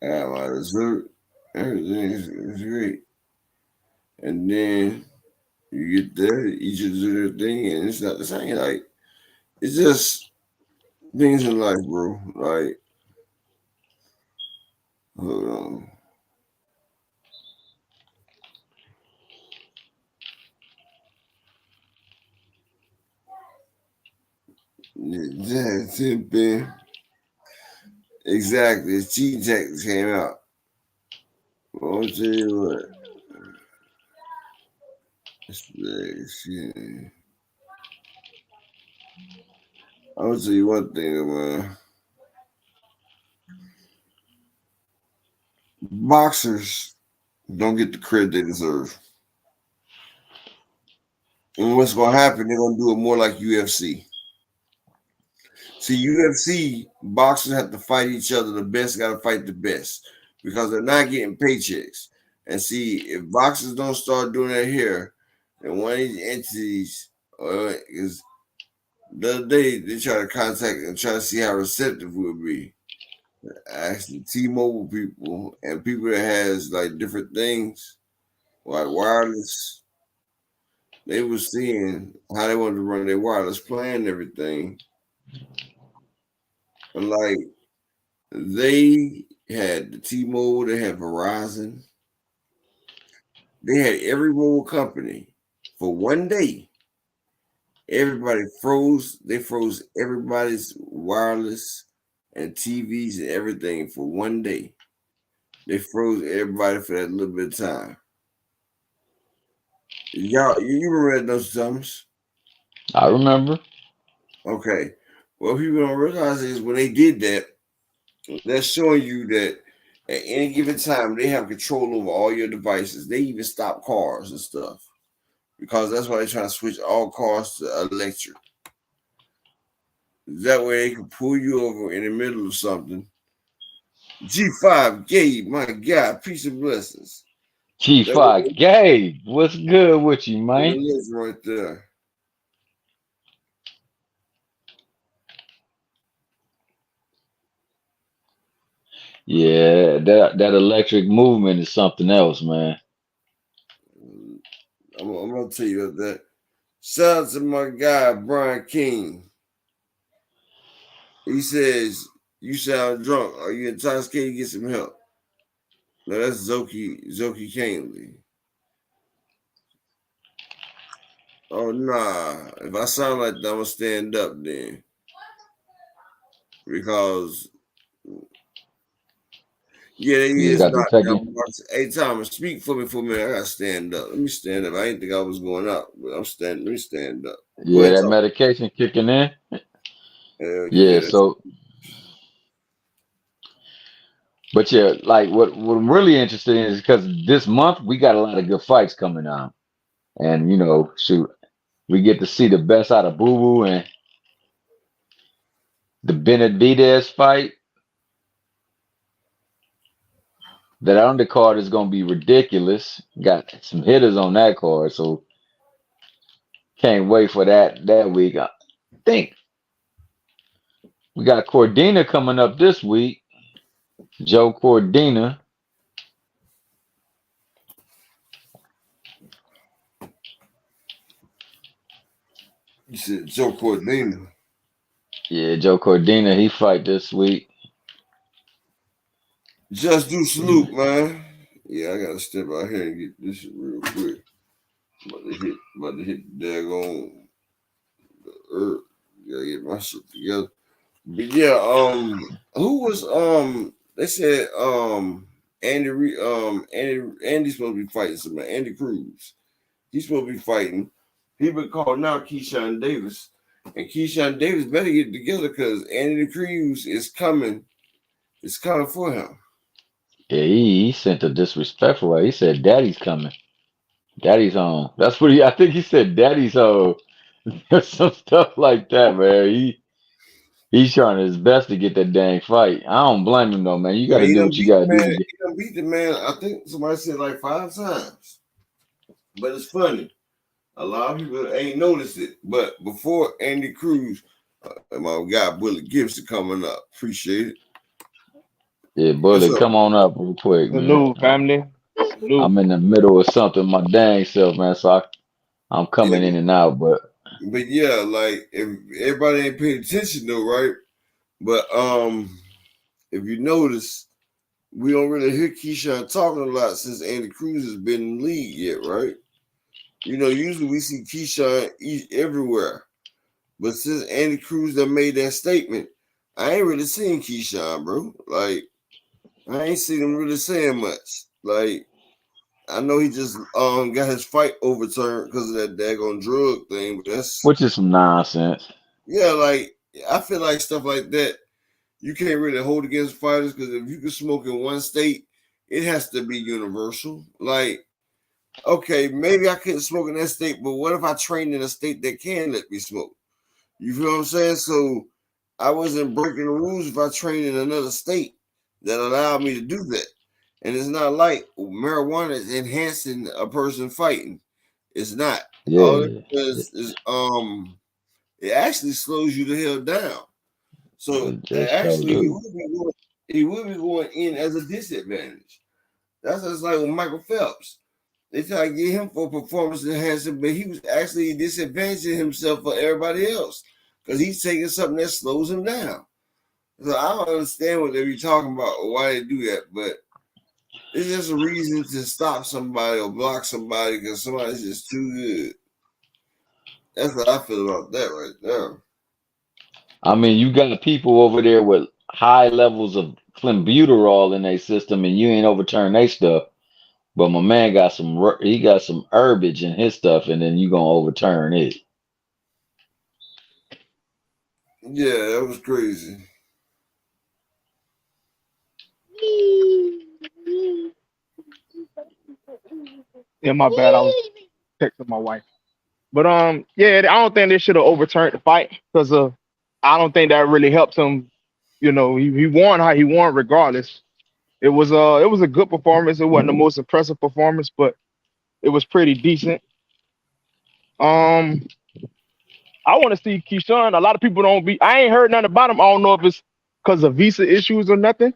I got my dessert, everything is great. And then you get there, eat your dessert thing, and it's not the same. Like it's just things in life, bro. Like, hold on. That's it, man. Exactly. It's Cheat Tech came out. I'll tell you what. I'll tell you one thing, man. Boxers don't get the credit they deserve. And what's gonna happen, they're gonna do it more like UFC. See, UFC boxers have to fight each other. The best gotta fight the best because they're not getting paychecks. And see, if boxers don't start doing that here, then one of these entities, because the other day they try to contact and try to see how receptive we'll be. Actually, T-Mobile people and people that has like different things like wireless, they were seeing how they wanted to run their wireless plan and everything. And like they had the T-Mobile, they had Verizon, they had every mobile company for one day. Everybody froze. They froze everybody's wireless and TVs and everything for one day. They froze everybody for that little bit of time. Y'all, you remember those times? I remember. Okay. Well, people don't realize is when they did that, that's showing you that at any given time they have control over all your devices. They even stop cars and stuff because that's why they're trying to switch all cars to electric. That way they can pull you over in the middle of something. G5 Gabe, my God, peace and blessings. That G5 way, Gabe, what's good with you, the man? list right there. Yeah, that electric movement is something else, man. I'm gonna tell you about that. Shout out to my guy Brian King. He says you sound drunk. Are you intoxicated? Get some help. No, that's Zoki Canley. Oh nah. If I sound like that, I'm gonna stand up then. because yeah, they You is got to not take that it. much. Hey, Thomas, speak for me for a minute. I gotta stand up. Let me stand up. I didn't think I was going out, but I'm standing. Let me stand up. Go Yeah, ahead, that talk. medication kicking in. Hell Yeah, yeah, that's so but yeah, like what I'm really interested in is because this month we got a lot of good fights coming on. And shoot, we get to see the best out of Boo Boo and the Benavidez fight. That undercard is gonna be ridiculous. Got some hitters on that card, so can't wait for that week. I think we got Cordina coming up this week. Joe Cordina. you said Joe Cordina. Yeah, Joe Cordina, he fight this week. Just do salute, man. Yeah, I gotta step out here and get this shit real quick. About to hit the daggone earth. Gotta get my shit together. But yeah, who was they said Andy's supposed to be fighting somebody. Andy Cruz. He's supposed to be fighting. He been called now Keyshawn Davis. And Keyshawn Davis better get it together because Andy Cruz is coming. It's coming for him. Yeah, he sent a disrespectful way. He said, "Daddy's coming. Daddy's home." That's what I think he said. Daddy's home. Some stuff like that, man. He's trying his best to get that dang fight. I don't blame him though, man. You got Well, to he do done what you beat got the to do man. to get. He done beat the man. I think somebody said like 5 times. But it's funny. A lot of people ain't noticed it. But before Andy Cruz, my guy Bullet Gibson coming up. Appreciate it. Yeah, What's Bullet, up? come on up real quick, man. Salute, family. Salute. I'm in the middle of something my dang self, man. So I'm coming in and out, but But yeah, like if everybody ain't paying attention though, right? But if you notice, we don't really hear Keyshawn talking a lot since Andy Cruz has been in the league yet, right? Usually we see Keyshawn everywhere. But since Andy Cruz done made that statement, I ain't really seen Keyshawn, bro. Like, I ain't seen him really saying much. Like, I know he just got his fight overturned because of that daggone drug thing, but that's which is some nonsense. yeah, like I feel like stuff like that you can't really hold against fighters because if you can smoke in one state, it has to be universal. Like, okay, maybe I couldn't smoke in that state, but what if I trained in a state that can let me smoke? You feel what I'm saying? So I wasn't breaking the rules if I trained in another state that allowed me to do that. And it's not like marijuana is enhancing a person fighting. It's not. All it Yeah, does is it actually slows you the hell down. So it just so actually do. he will be going in as a disadvantage. That's just like with Michael Phelps. They try to get him for performance enhancement, but he was actually disadvantaging himself for everybody else because he's taking something that slows him down. So I don't understand what they be talking about or why they do that, but it's just a reason to stop somebody or block somebody because somebody's just too good. That's what I feel about that right there. I mean, you got people over there with high levels of clenbuterol in their system, and you ain't overturn their stuff. But my man got he got some herbage in his stuff, and then you gonna overturn it. Yeah, that was crazy. Yeah, my bad. I was texting my wife. But yeah, I don't think they should have overturned the fight because I don't think that really helps him. He won how he won regardless. It was a good performance. It wasn't the most impressive performance, but it was pretty decent. I want to see Keyshawn. A lot of people I ain't heard nothing about him. I don't know if it's because of visa issues or nothing,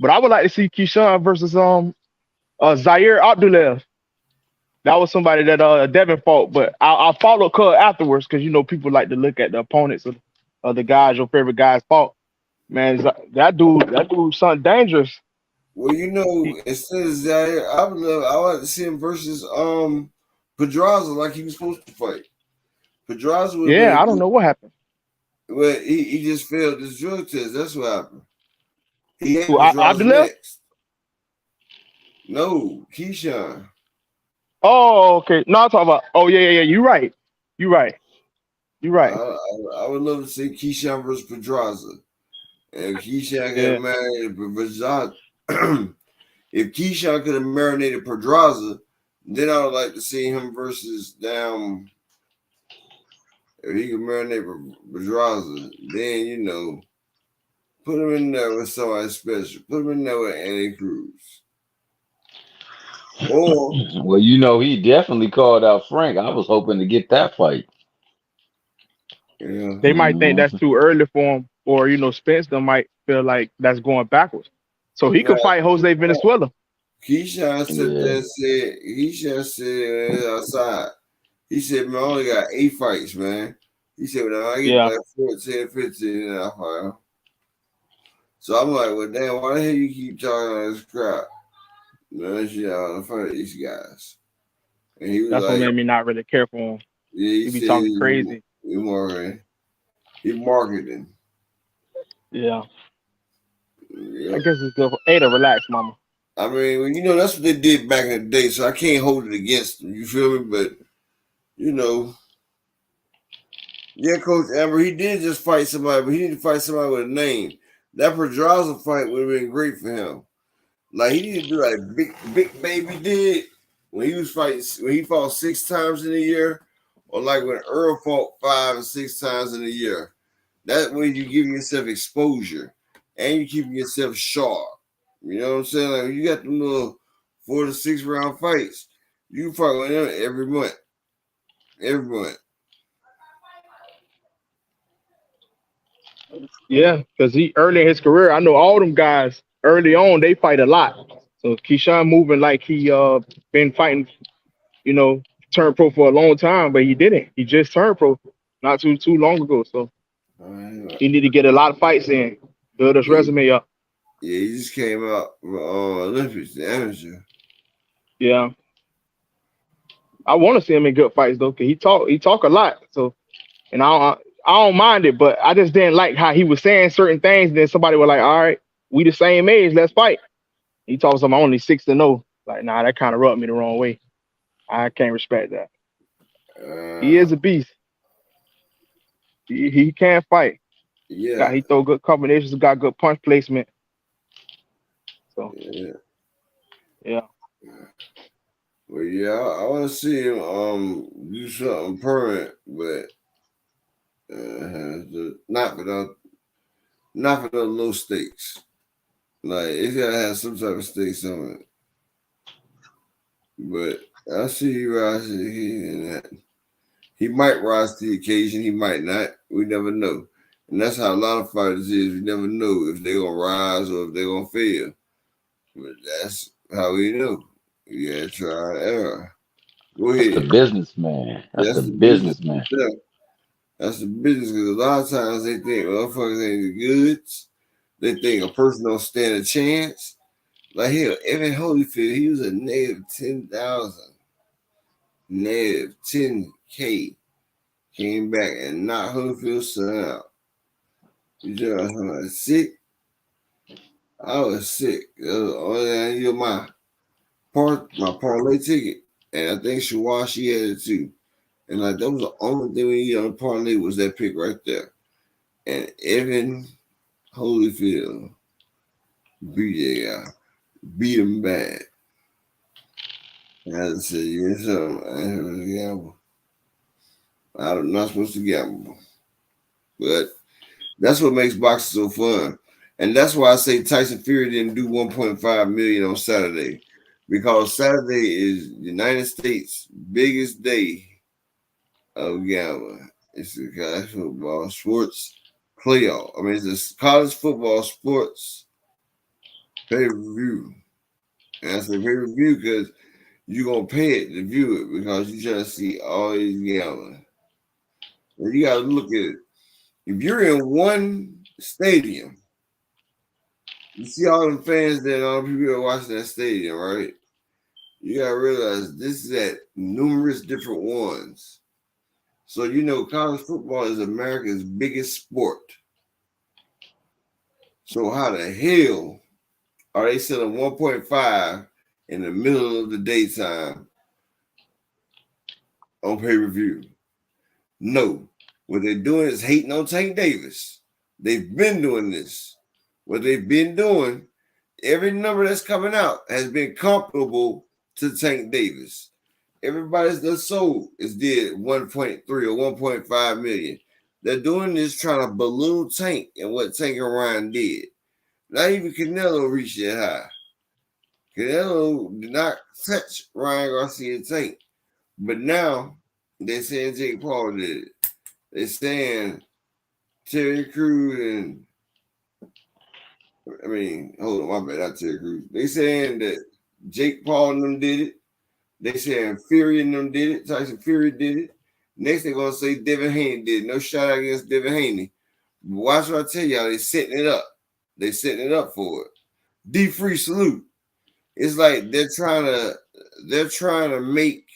but I would like to see Keyshawn versus Zaire Abdullayev. That was somebody that Devin fought, but I followed Cub afterwards because people like to look at the opponents of the guys your favorite guys fought. Man, that dude something dangerous. Well, instead of Zaire, I like to see him versus Pedraza like he was supposed to fight. Pedraza would have been Yeah, I don't know what happened. Well, he just failed this drug test. That's what happened. He had Who, Pedraza Abdullah? next. No, Keyshawn. Oh, okay. No, I'm talking about. Oh, yeah. You're right. You're right. I would love to see Keyshawn versus Pedraza. And if Keyshawn Yeah. got married Pedraza, if Keyshawn could have marinated Pedraza, then I would like to see him versus if he could marinate Pedraza, then put him in there with somebody special. Put him in there with Andy Cruz. Or Well, he definitely called out Frank. I was hoping to get that fight. yeah, They might think that's too early for him, or Spencer might feel like that's going backwards. So he could fight Jose Venezuela. Keyshawn said that Keyshawn said outside. He said, man, I only got 8 fights, man. He said, when I get like 14, 15, and I fight him. So I'm like, well, damn, why the hell you keep talking all this crap? Man, shit, I want to fight these guys. And he was That's like, what made me not really care for him. Yeah, he be talking crazy. He marketing. Yeah. I guess it's good for Ada. Relax, mama. I mean, that's what they did back in the day, so I can't hold it against them. You feel me? But yeah, Coach Amber, he did just fight somebody, but he needed to fight somebody with a name. That Pedraza fight would have been great for him. Like he needed to do like Big Baby did when he was fighting, when he fought 6 times in a year, or like when Earl fought 5 and 6 times in a year. That way you give yourself exposure and you keep yourself sharp. You know what I'm saying? Like you got them little 4 to 6 round fights. You fight with them every month. Every month. Yeah, because he early in his career, I know all them guys early on, they fight a lot. So Keyshawn moving like he been fighting, turned pro for a long time, but he didn't. He just turned pro not too long ago. So he need to get a lot of fights in, build his resume up. Yeah, he just came out from Olympics, the amateur. Yeah. I want to see him in good fights though, because he talk a lot. So, and I don't mind it, but I just didn't like how he was saying certain things. And then somebody was like, "All right, we the same age, let's fight." He talks about only 6-0. Like, nah, that kind of rubbed me the wrong way. I can't respect that. He is a beast. He can fight. Yeah, he throw good combinations. Got good punch placement. So yeah. Well, yeah, I want to see him do something permanent, but not for the low stakes. Like it's gotta have some type of stakes on it. But I see you rising. He might rise to the occasion. He might not. We never know. And that's how a lot of fighters is. We never know if they're gonna rise or if they're gonna fail. But that's how we know. You gotta try and error. Go ahead. That's the businessman. That's the businessman. That's the business, because a lot of times they think motherfuckers ain't the goods. They think a person don't stand a chance. Like hell, Evan Holyfield, he was a negative 10,000. Negative 10K. Came back and knocked Holyfield's son out. You know, I was sick. I was sick. That was the only thing I needed my parlay ticket. And I think Shawashi had it too. And like that was the only thing we needed on the parlay was that pick right there. And Evan Holyfield beat that guy. Beat him bad. And I said, you know something, I ain't supposed to gamble. I'm not supposed to gamble. But that's what makes boxing so fun. And that's why I say Tyson Fury didn't do 1.5 million on Saturday. Because Saturday is United States' biggest day of gambling. It's the college football sports playoff. I mean, it's a college football sports pay-per-view. And I say pay-per-view because you're going to pay it to view it because you're trying to see all these gambling. And you got to look at it. If you're in one stadium, you see all the fans that all the people are watching that stadium, right? You got to realize this is at numerous different ones. So college football is America's biggest sport. So how the hell are they selling 1.5 in the middle of the daytime on pay-per-view? No. What they're doing is hating on Tank Davis. They've been doing this. What they've been doing, every number that's coming out has been comparable to Tank Davis. Everybody's that's sold is did 1.3 or 1.5 million. They're doing this trying to balloon Tank and what Tank and Ryan did. Not even Canelo reached that high. Canelo did not touch Ryan Garcia Tank. But now they're saying Jake Paul did it. They're saying Terry Crews hold on, my bad, not Terry Crews. They saying that Jake Paul and them did it. They saying Fury and them did it. Tyson Fury did it. Next they're gonna say Devin Haney did it. No shot out against Devin Haney. But watch what I tell y'all, they're setting it up. They're setting it up for it. D-Free salute. It's like they're trying to make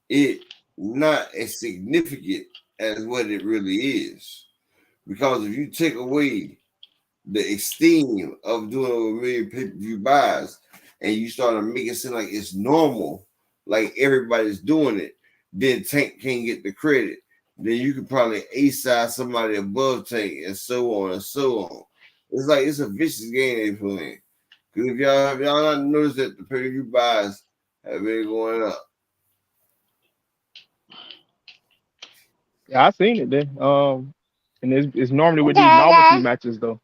it not as significant as what it really is. Because if you take away the esteem of doing over 1 million pay-per-view buys and you start to make it seem like it's normal, like everybody's doing it, then Tank can't get the credit. Then you could probably A-side somebody above Tank and so on and so on. It's like it's a vicious game they're playing. Because if y'all not noticed that the pay-per-view buys have been going up. Yeah, I seen it then. And it's normally with these novelty matches though.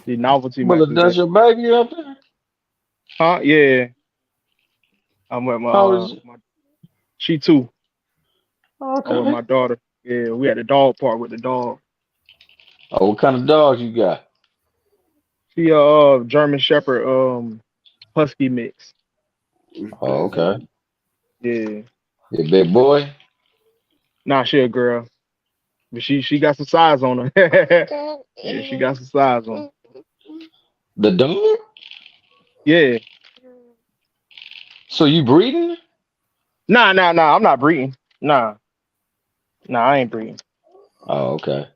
The novelty Well, matches. does your baby up there? Huh? Yeah. I'm with my she too. Okay. I'm with my daughter. Yeah, we had a dog park with the dog. Oh, what kind of dogs you got? She German Shepherd husky mix. Oh, okay. Yeah. You big boy? Nah, she a girl. But she got some size on her. Yeah, she got some size on her. The dog? Yeah. So you breeding? Nah, I'm not breeding. Nah, I ain't breeding. Oh, okay.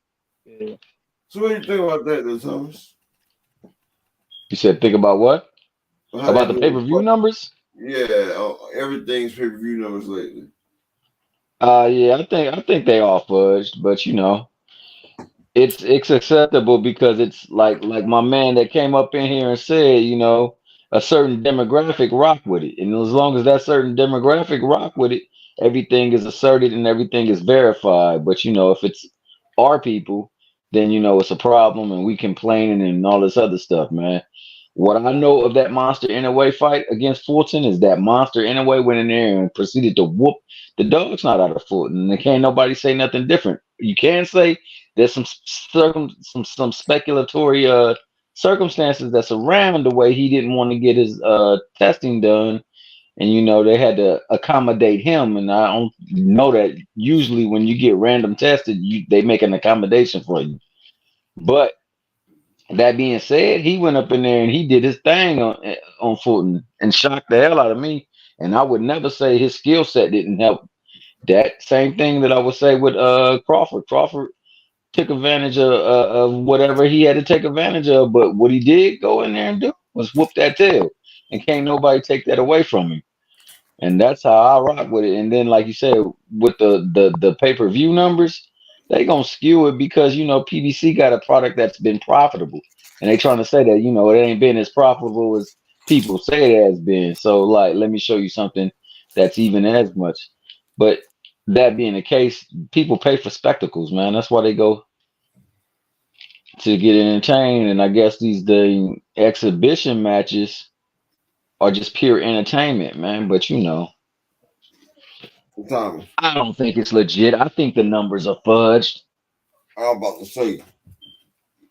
Yeah. So what do you think about that, though, Thomas? You said think about what? How About they the doing pay-per-view numbers? Yeah, everything's pay-per-view numbers lately. Yeah, I think they all fudged, but it's acceptable because it's like my man that came up in here and said, a certain demographic rock with it. And as long as that certain demographic rock with it, everything is asserted and everything is verified. But if it's our people, then it's a problem and we complaining and all this other stuff, man. What I know of that Monster Inoue fight against Fulton is that Monster Inoue went in there and proceeded to whoop the dog's not out of Fulton. And can't nobody say nothing different. You can say there's some speculatory circumstances that's around the way he didn't want to get his testing done, and they had to accommodate him. And I don't know that usually when you get random tested, they make an accommodation for you. But that being said, he went up in there and he did his thing on Fulton and shocked the hell out of me. And I would never say his skill set didn't help. That same thing that I would say with Crawford. Crawford took advantage of whatever he had to take advantage of, but what he did go in there and do was whoop that tail, and can't nobody take that away from him. And that's how I rock with it. And then, like you said, with the pay-per-view numbers, they gonna skew it because PBC got a product that's been profitable, and they trying to say that it ain't been as profitable as people say it has been. So, like, let me show you something that's even as much. But that being the case, people pay for spectacles, man. That's why they go to get entertained. And I guess the exhibition matches are just pure entertainment, man. But Thomas, I don't think it's legit. I think the numbers are fudged. I'm about to say,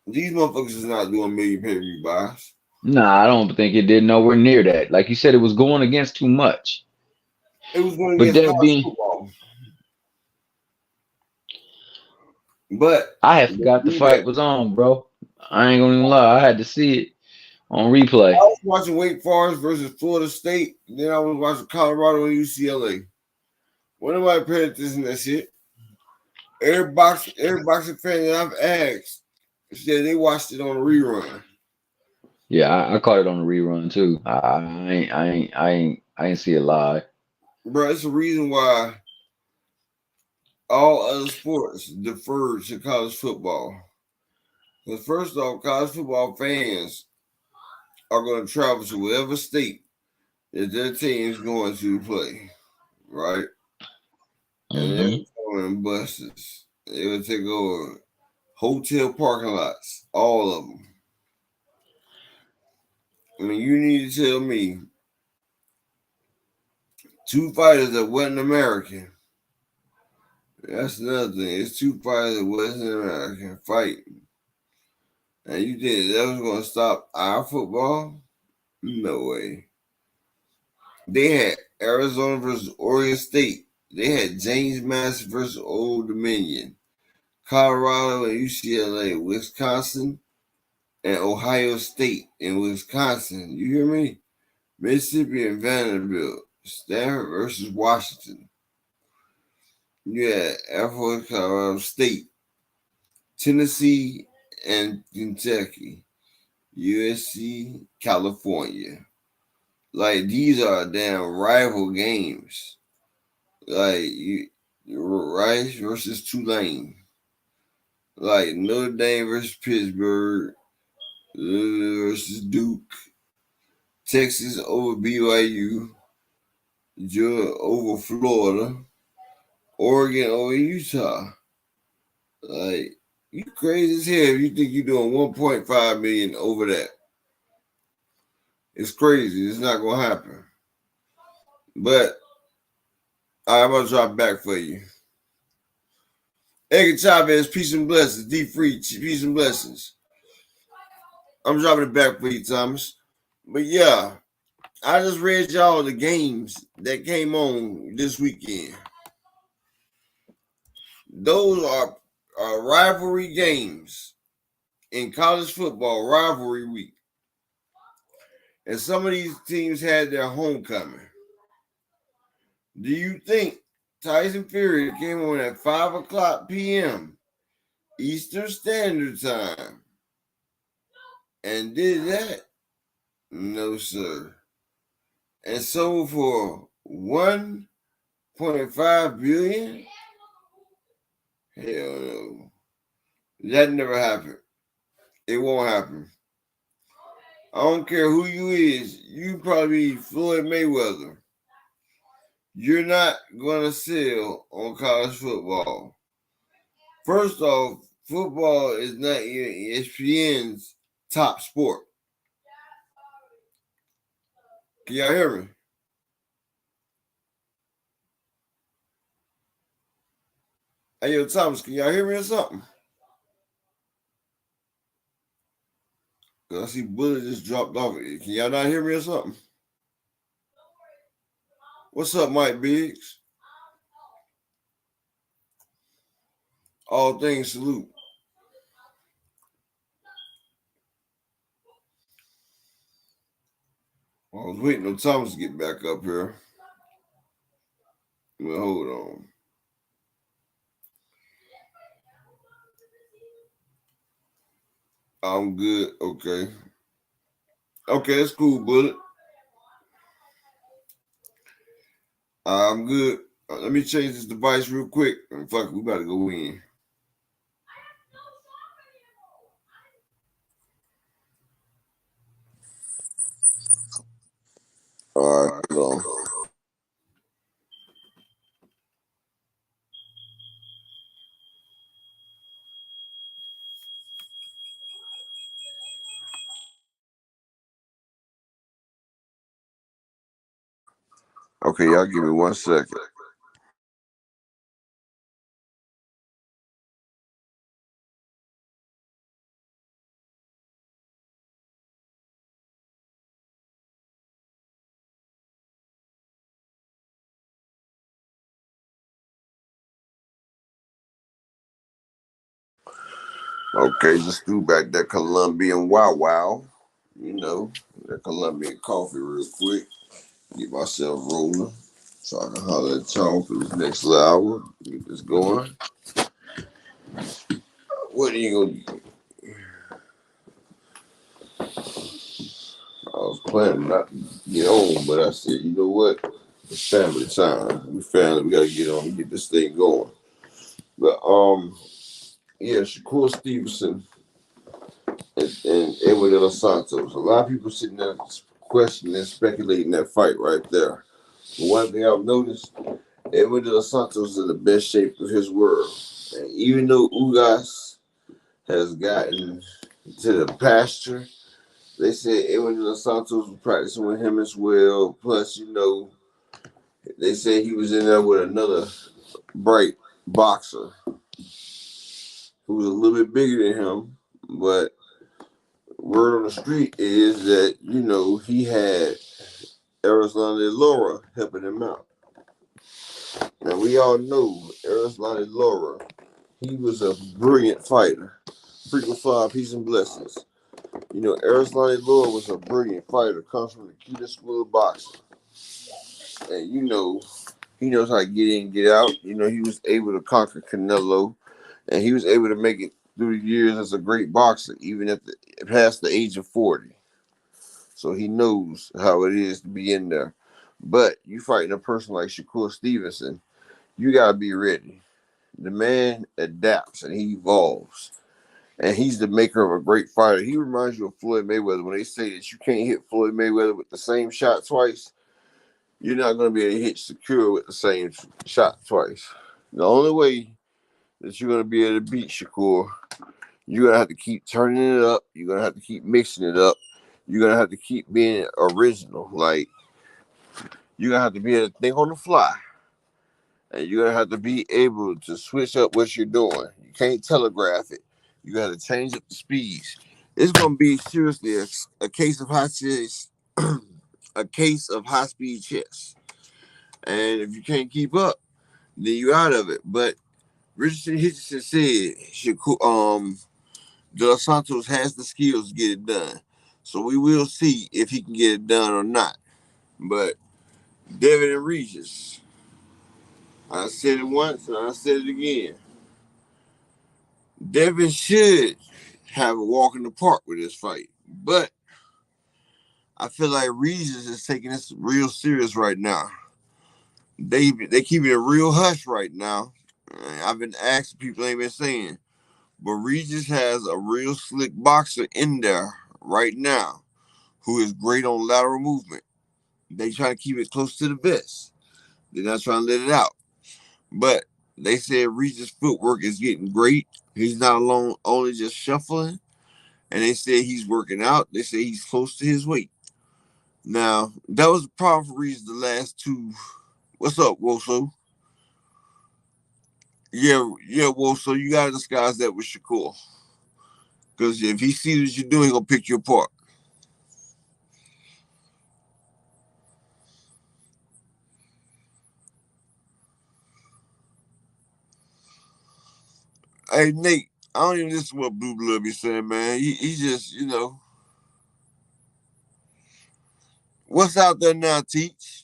these motherfuckers is not doing million pay-per-view buys. Nah, I don't think it did nowhere near that. Like you said, it was going against too much. It was going But against that college being, football. But I had forgot the fight was on, bro. I ain't gonna even lie. I had to see it on replay. I was watching Wake Forest versus Florida State. Then I was watching Colorado and UCLA. When nobody paying attention to that shit. Every boxing fan that I've asked said they watched it on a rerun. Yeah, I caught it on the rerun too. I ain't see it live. Bro, it's the reason why all other sports defer to college football. Because first off, college football fans are going to travel to whatever state that their team is going to play, right? And they're going in buses. They will take over hotel parking lots, all of them. I mean, you need to tell me 2 fighters that wasn't American. That's another thing. It's 2 fighters that wasn't American fighting. And you think that was going to stop our football? No way. They had Arizona versus Oregon State. They had James Madison versus Old Dominion. Colorado and UCLA, Wisconsin, and Ohio State and Wisconsin. You hear me? Mississippi and Vanderbilt. Stanford versus Washington. You had Air Force, Colorado State. Tennessee and Kentucky. USC, California. Like, these are damn rival games. Like, Rice versus Tulane. Like, Notre Dame versus Pittsburgh versus Duke. Texas over BYU. Georgia over Florida. Oregon over Utah. Like, you crazy as hell if you think you're doing 1.5 million over that. It's crazy. It's not going to happen. But I'm going to drop back for you. Edgar Chavez, peace and blessings. D-Free, peace and blessings. I'm dropping it back for you, Thomas. But yeah, I just read y'all the games that came on this weekend. Those are rivalry games in college football, rivalry week. And some of these teams had their homecoming. Do you think Tyson Fury came on at 5 o'clock p.m. Eastern Standard Time and did that? No, sir. And sold for $1.5 billion? Hell no. That never happened. It won't happen. I don't care who you is. You probably Floyd Mayweather. You're not going to sell on college football. First off, football is not even ESPN's top sport. Can y'all hear me? Hey, yo, Thomas, can y'all hear me or something? Because I see Bullet just dropped off. Can y'all not hear me or something? What's up, Mike Biggs? All things salute. I was waiting on Thomas to get back up here. Well, hold on. I'm good. Okay. Okay, that's cool, Bullet. I'm good. Let me change this device real quick. And fuck, we about to go in. All right, hold on. Okay, y'all give me 1 second. Okay, just threw back that Colombian wow. You know, that Colombian coffee real quick. Get myself rolling. So I can holler at y'all for this next little hour. Get this going. What are you gonna do? I was planning not to get on, but I said, you know what? It's family time. We gotta get on and get this thing going. But yeah, Shakur Stevenson and Edwin De Los Santos. A lot of people sitting there questioning and speculating that fight right there. But one thing I've noticed, Edwin De Los Santos is in the best shape of his world. And even though Ugas has gotten to the pasture, they said Edwin De Los Santos was practicing with him as well. Plus, you know, they said he was in there with another bright boxer who was a little bit bigger than him. But word on the street is that, you know, he had Erislandy Lara helping him out. Now, we all know Erislandy Lara, he was a brilliant fighter. Frequent flyer, peace and blessings. You know, Erislandy Lara was a brilliant fighter, comes from the cutest school of boxing. And, you know, he knows how to get in and get out. You know, he was able to conquer Canelo, and he was able to make it through the years as a great boxer, even at past the age of 40. So he knows how it is to be in there. But you fighting a person like Shakur Stevenson, you got to be ready. The man adapts and he evolves. And he's the maker of a great fighter. He reminds you of Floyd Mayweather. When they say that you can't hit Floyd Mayweather with the same shot twice, you're not going to be able to hit Shakur with the same shot twice. The only way that you're going to be able to beat Shakur, you're going to have to keep turning it up. You're going to have to keep mixing it up. You're going to have to keep being original. Like, you're going to have to be able to think on the fly. And you're going to have to be able to switch up what you're doing. You can't telegraph it. You got to change up the speeds. It's going to be seriously a case of high chess, a case of high speed chess. And if you can't keep up, then you're out of it. But Richardson Hitchison said De Los Santos has the skills to get it done. So we will see if he can get it done or not. But Devin and Regis, I said it once and I said it again. Devin should have a walk in the park with this fight. But I feel like Regis is taking this real serious right now. They keeping it real hush right now. I've been asking, people ain't been saying. But Regis has a real slick boxer in there right now who is great on lateral movement. They try to keep it close to the vest. They're not trying to let it out. But they said Regis' footwork is getting great. He's not alone, only just shuffling. And they said he's working out. They say he's close to his weight. Now, that was the problem for Regis the last two. What's up, Woso? Yeah, Woso, you got to disguise that with Shakur. Because if he sees what you're doing, he's going to pick you apart. Hey, Nate, I don't even listen to what Blue Blood be saying, man. He just, you know. What's out there now, Teach?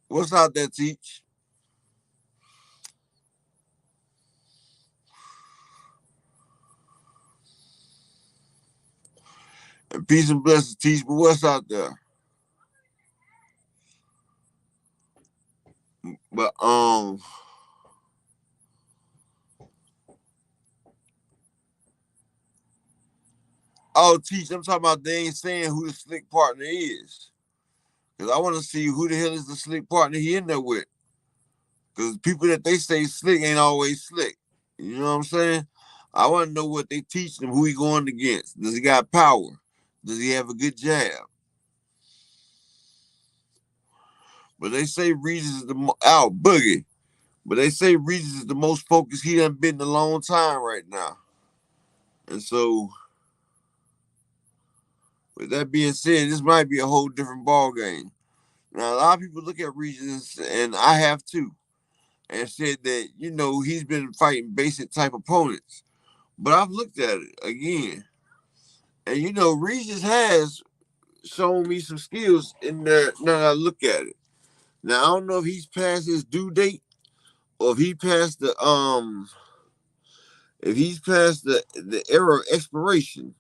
What's out there, Teach? And peace and blessings, Teach, but what's out there? But, oh, Teach, I'm talking about they ain't saying who the slick partner is. Because I want to see who the hell is the slick partner he in there with. Because people that they say slick ain't always slick. You know what I'm saying? I want to know what they teach him, who he going against. Does he got power? Does he have a good jab? But they say Regis is the Boogie. But they say Regis is the most focused he done been in a long time right now. And so, with that being said, this might be a whole different ball game. Now, a lot of people look at Regis, and I have too, and said that, you know, he's been fighting basic type opponents. But I've looked at it again. And, you know, Regis has showing me some skills in there. Now I look at it. Now I don't know if he's past his due date or if he passed the era of expiration.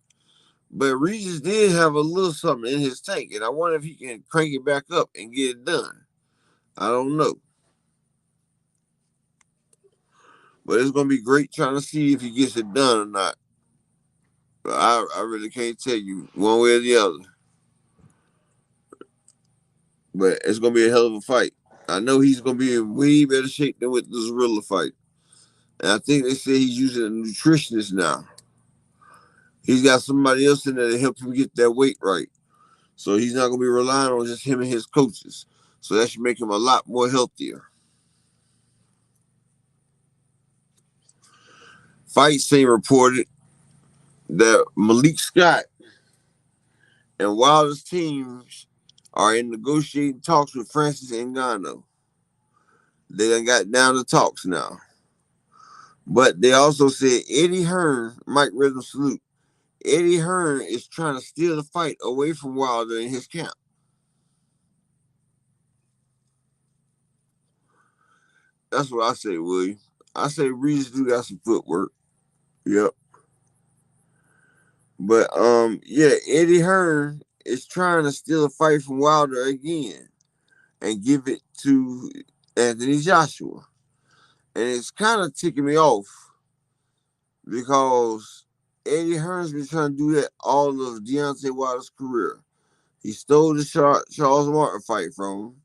But Regis did have a little something in his tank, and I wonder if he can crank it back up and get it done. I don't know. But it's going to be great trying to see if he gets it done or not. But I really can't tell you one way or the other. But it's going to be a hell of a fight. I know he's going to be in way better shape than with the Zorilla fight. And I think they say he's using a nutritionist now. He's got somebody else in there to help him get that weight right. So he's not going to be relying on just him and his coaches. So that should make him a lot more healthier. Fight Scene reported that Malik Scott and Wilder's teams are in negotiating talks with Francis Ngannou. They done got down to talks now. But they also said Eddie Hearn, Mike Rhythm salute, Eddie Hearn is trying to steal the fight away from Wilder in his camp. That's what I say, William. I say Regis do got some footwork. Yep. But Eddie Hearn is trying to steal a fight from Wilder again and give it to Anthony Joshua. And it's kind of ticking me off because Eddie Hearn's been trying to do that all of Deontay Wilder's career. He stole the Charles Martin fight from him,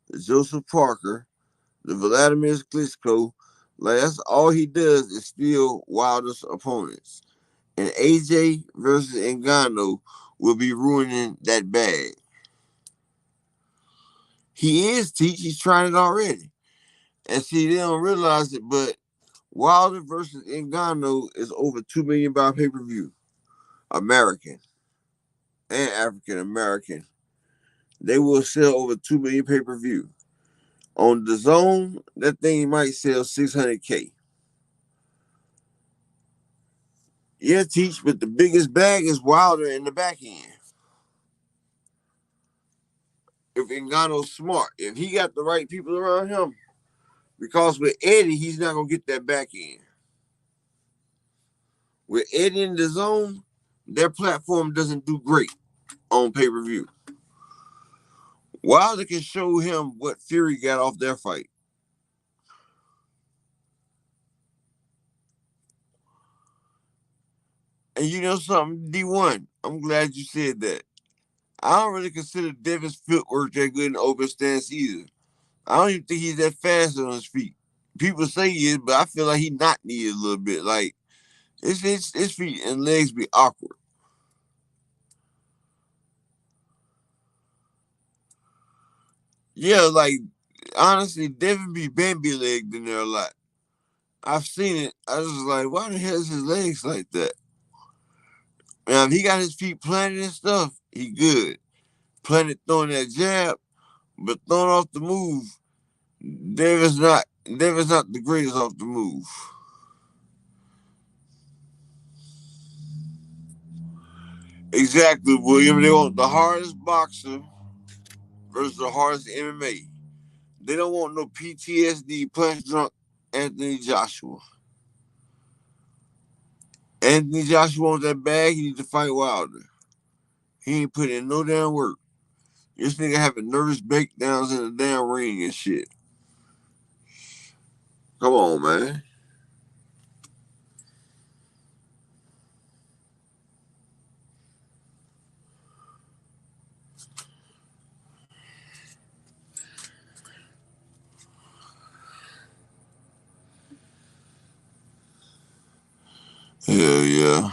the Joseph Parker, the Vladimir Klitschko. Like, that's all he does is steal Wilder's opponents. And AJ versus Ngannou will be ruining that bag. He is, Teach. He's trying it already. And see, they don't realize it, but Wilder versus Ngannou is over 2 million by pay-per-view. American and African American. They will sell over 2 million pay-per-view. On the zone, that thing might sell 600K. Yeah, Teach, but the biggest bag is Wilder in the back end. If Ngannou's smart, if he got the right people around him, because with Eddie, he's not going to get that back end. With Eddie in the zone, their platform doesn't do great on pay-per-view. Wilder can show him what Fury got off their fight. And you know something, D1, I'm glad you said that. I don't really consider Devin's footwork that good in the open stance either. I don't even think he's that fast on his feet. People say he is, but I feel like he not needed a little bit. Like, his feet and legs be awkward. Yeah, like, honestly, Devin be Bambi-legged in there a lot. I've seen it. I was just like, why the hell is his legs like that? Now, if he got his feet planted and stuff, he good. Planted throwing that jab, but throwing off the move, Devin's not the greatest off the move. Exactly, William. They want the hardest boxer versus the hardest MMA. They don't want no PTSD punch drunk Anthony Joshua. Anthony Joshua wants that bag, he needs to fight Wilder. He ain't put in no damn work. This nigga having nervous breakdowns in the damn ring and shit. Come on, man. Hell yeah.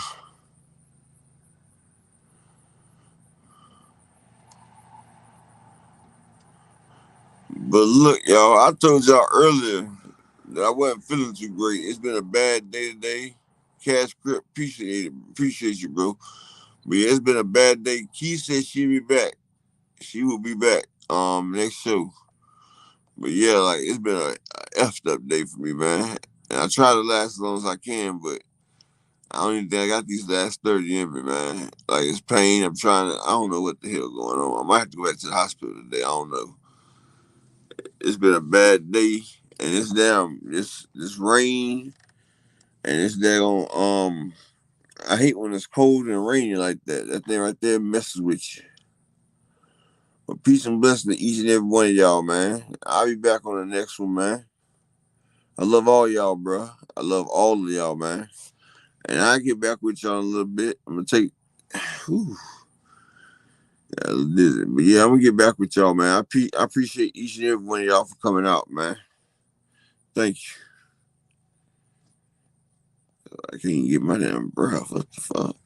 But look, y'all, I told y'all earlier that I wasn't feeling too great. It's been a bad day today. Cash Grip, appreciate you, bro. But yeah, it's been a bad day. Key said she'll be back. She will be back next show. But yeah, like, it's been a effed up day for me, man. And I try to last as long as I can, but I don't even think I got these last 30 in me, man. Like, it's pain. I don't know what the hell going on. I might have to go back to the hospital today. I don't know. It's been a bad day, and it's this rain, and it's daggone, I hate when it's cold and rainy like that. That thing right there messes with you. But peace and blessing to each and every one of y'all, man. I'll be back on the next one, man. I love all y'all, bro. I love all of y'all, man. And I'll get back with y'all in a little bit. I'm going to take... Whew. But yeah, I'm going to get back with y'all, man. I appreciate each and every one of y'all for coming out, man. Thank you. I can't get my damn breath. What the fuck?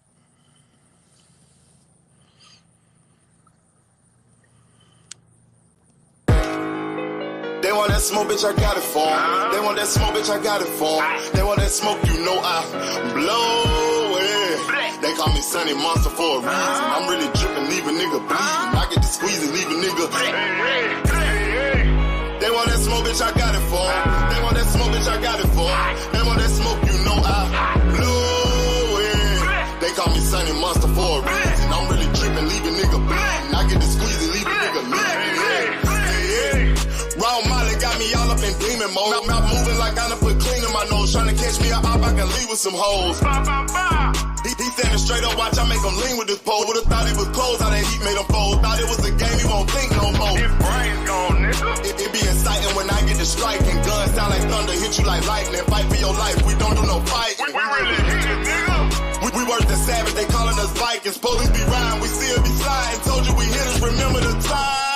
They want that smoke, bitch, I got it for 'em. They want that smoke, bitch, I got it for 'em. They want that smoke, you know I blow it. They call me Sunny Monster for a reason. I'm really dripping, leave a nigga bleeding. I get to squeeze and leave a nigga. They want that smoke, bitch, I got it for 'em. They want that smoke, bitch, I got it for 'em. They want that smoke, you know I blow it. They call me Sunny Monster for a reason. I'm really dripping, leave a nigga bleeding. I get to squeeze and leave a nigga bleeding. Raw Molly got me all up in demon mode. Mouth moving like I done put clean in my nose. Tryna catch me a op, I can leave with some hoes. He standing straight up, watch I make him lean with this pole. Would've thought it was closed, how that heat made him fold. Thought it was a game, he won't think no more. His brain's gone, nigga. It be exciting when I get to striking. Guns sound like thunder, hit you like lightning. Fight for your life, we don't do no fighting. We really hit it, nigga. We worse than savage, they calling us Vikings. Police be riding, we still be sliding. Told you we hit us, remember the time.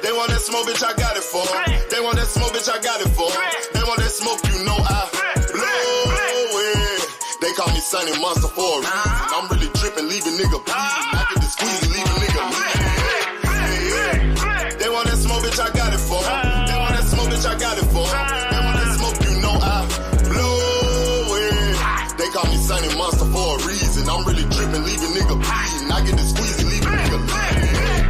They want that smoke, bitch, I got it for 'em. They want that smoke, bitch, I got it for 'em. They want that smoke, you know I blow it. They call me Sunny Monster for a reason. I'm really dripping, leave a nigga bleeding. I get to squeeze and leave a nigga bleeding. They want that smoke, bitch, I got it for 'em. They want that smoke, bitch, I got it for 'em. They want that smoke, you know I blow it. They call me Sunny Monster for a reason. I'm really dripping, leave a nigga bleeding. I get to squeeze and leave a nigga bleeding.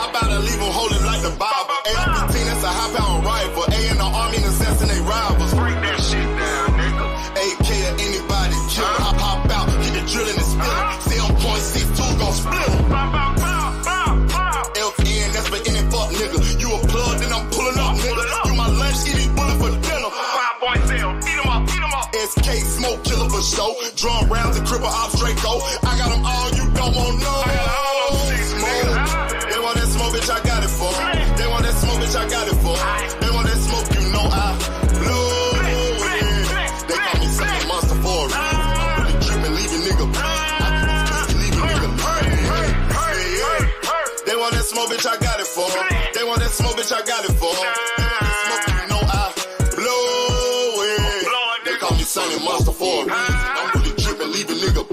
I bout to leave them holding like the Bible. AR-15, that's a high-pound rifle. A in the army and assassinate rivals. Break that shit down, nigga. AK to anybody kill. Hop out, get the drilling and spilling. 7.62 gon' split 'em. LPN, that's for any fuck nigga. You a plug, then I'm pulling up, nigga. You my lunch, eat these bullets for dinner. 5.0, eat 'em up, eat 'em up. SK, smoke killer for show. Drum rounds and cripple ops, Draco. I got them all, you don't want no. They want that smoke, bitch, I got it for 'em. They want that smoke, bitch, I got it for 'em. They want that smoke, you know I blow it. They call me Sunny Monster for a reason. I'm really dripping, leave a nigga bleeding. I get this pussy, leave a nigga bleeding. They want that smoke, bitch, I got it for 'em. They want that smoke, bitch, I got it for 'em. They want that smoke, you know I blow it. They call me Sunny Monster for a reason.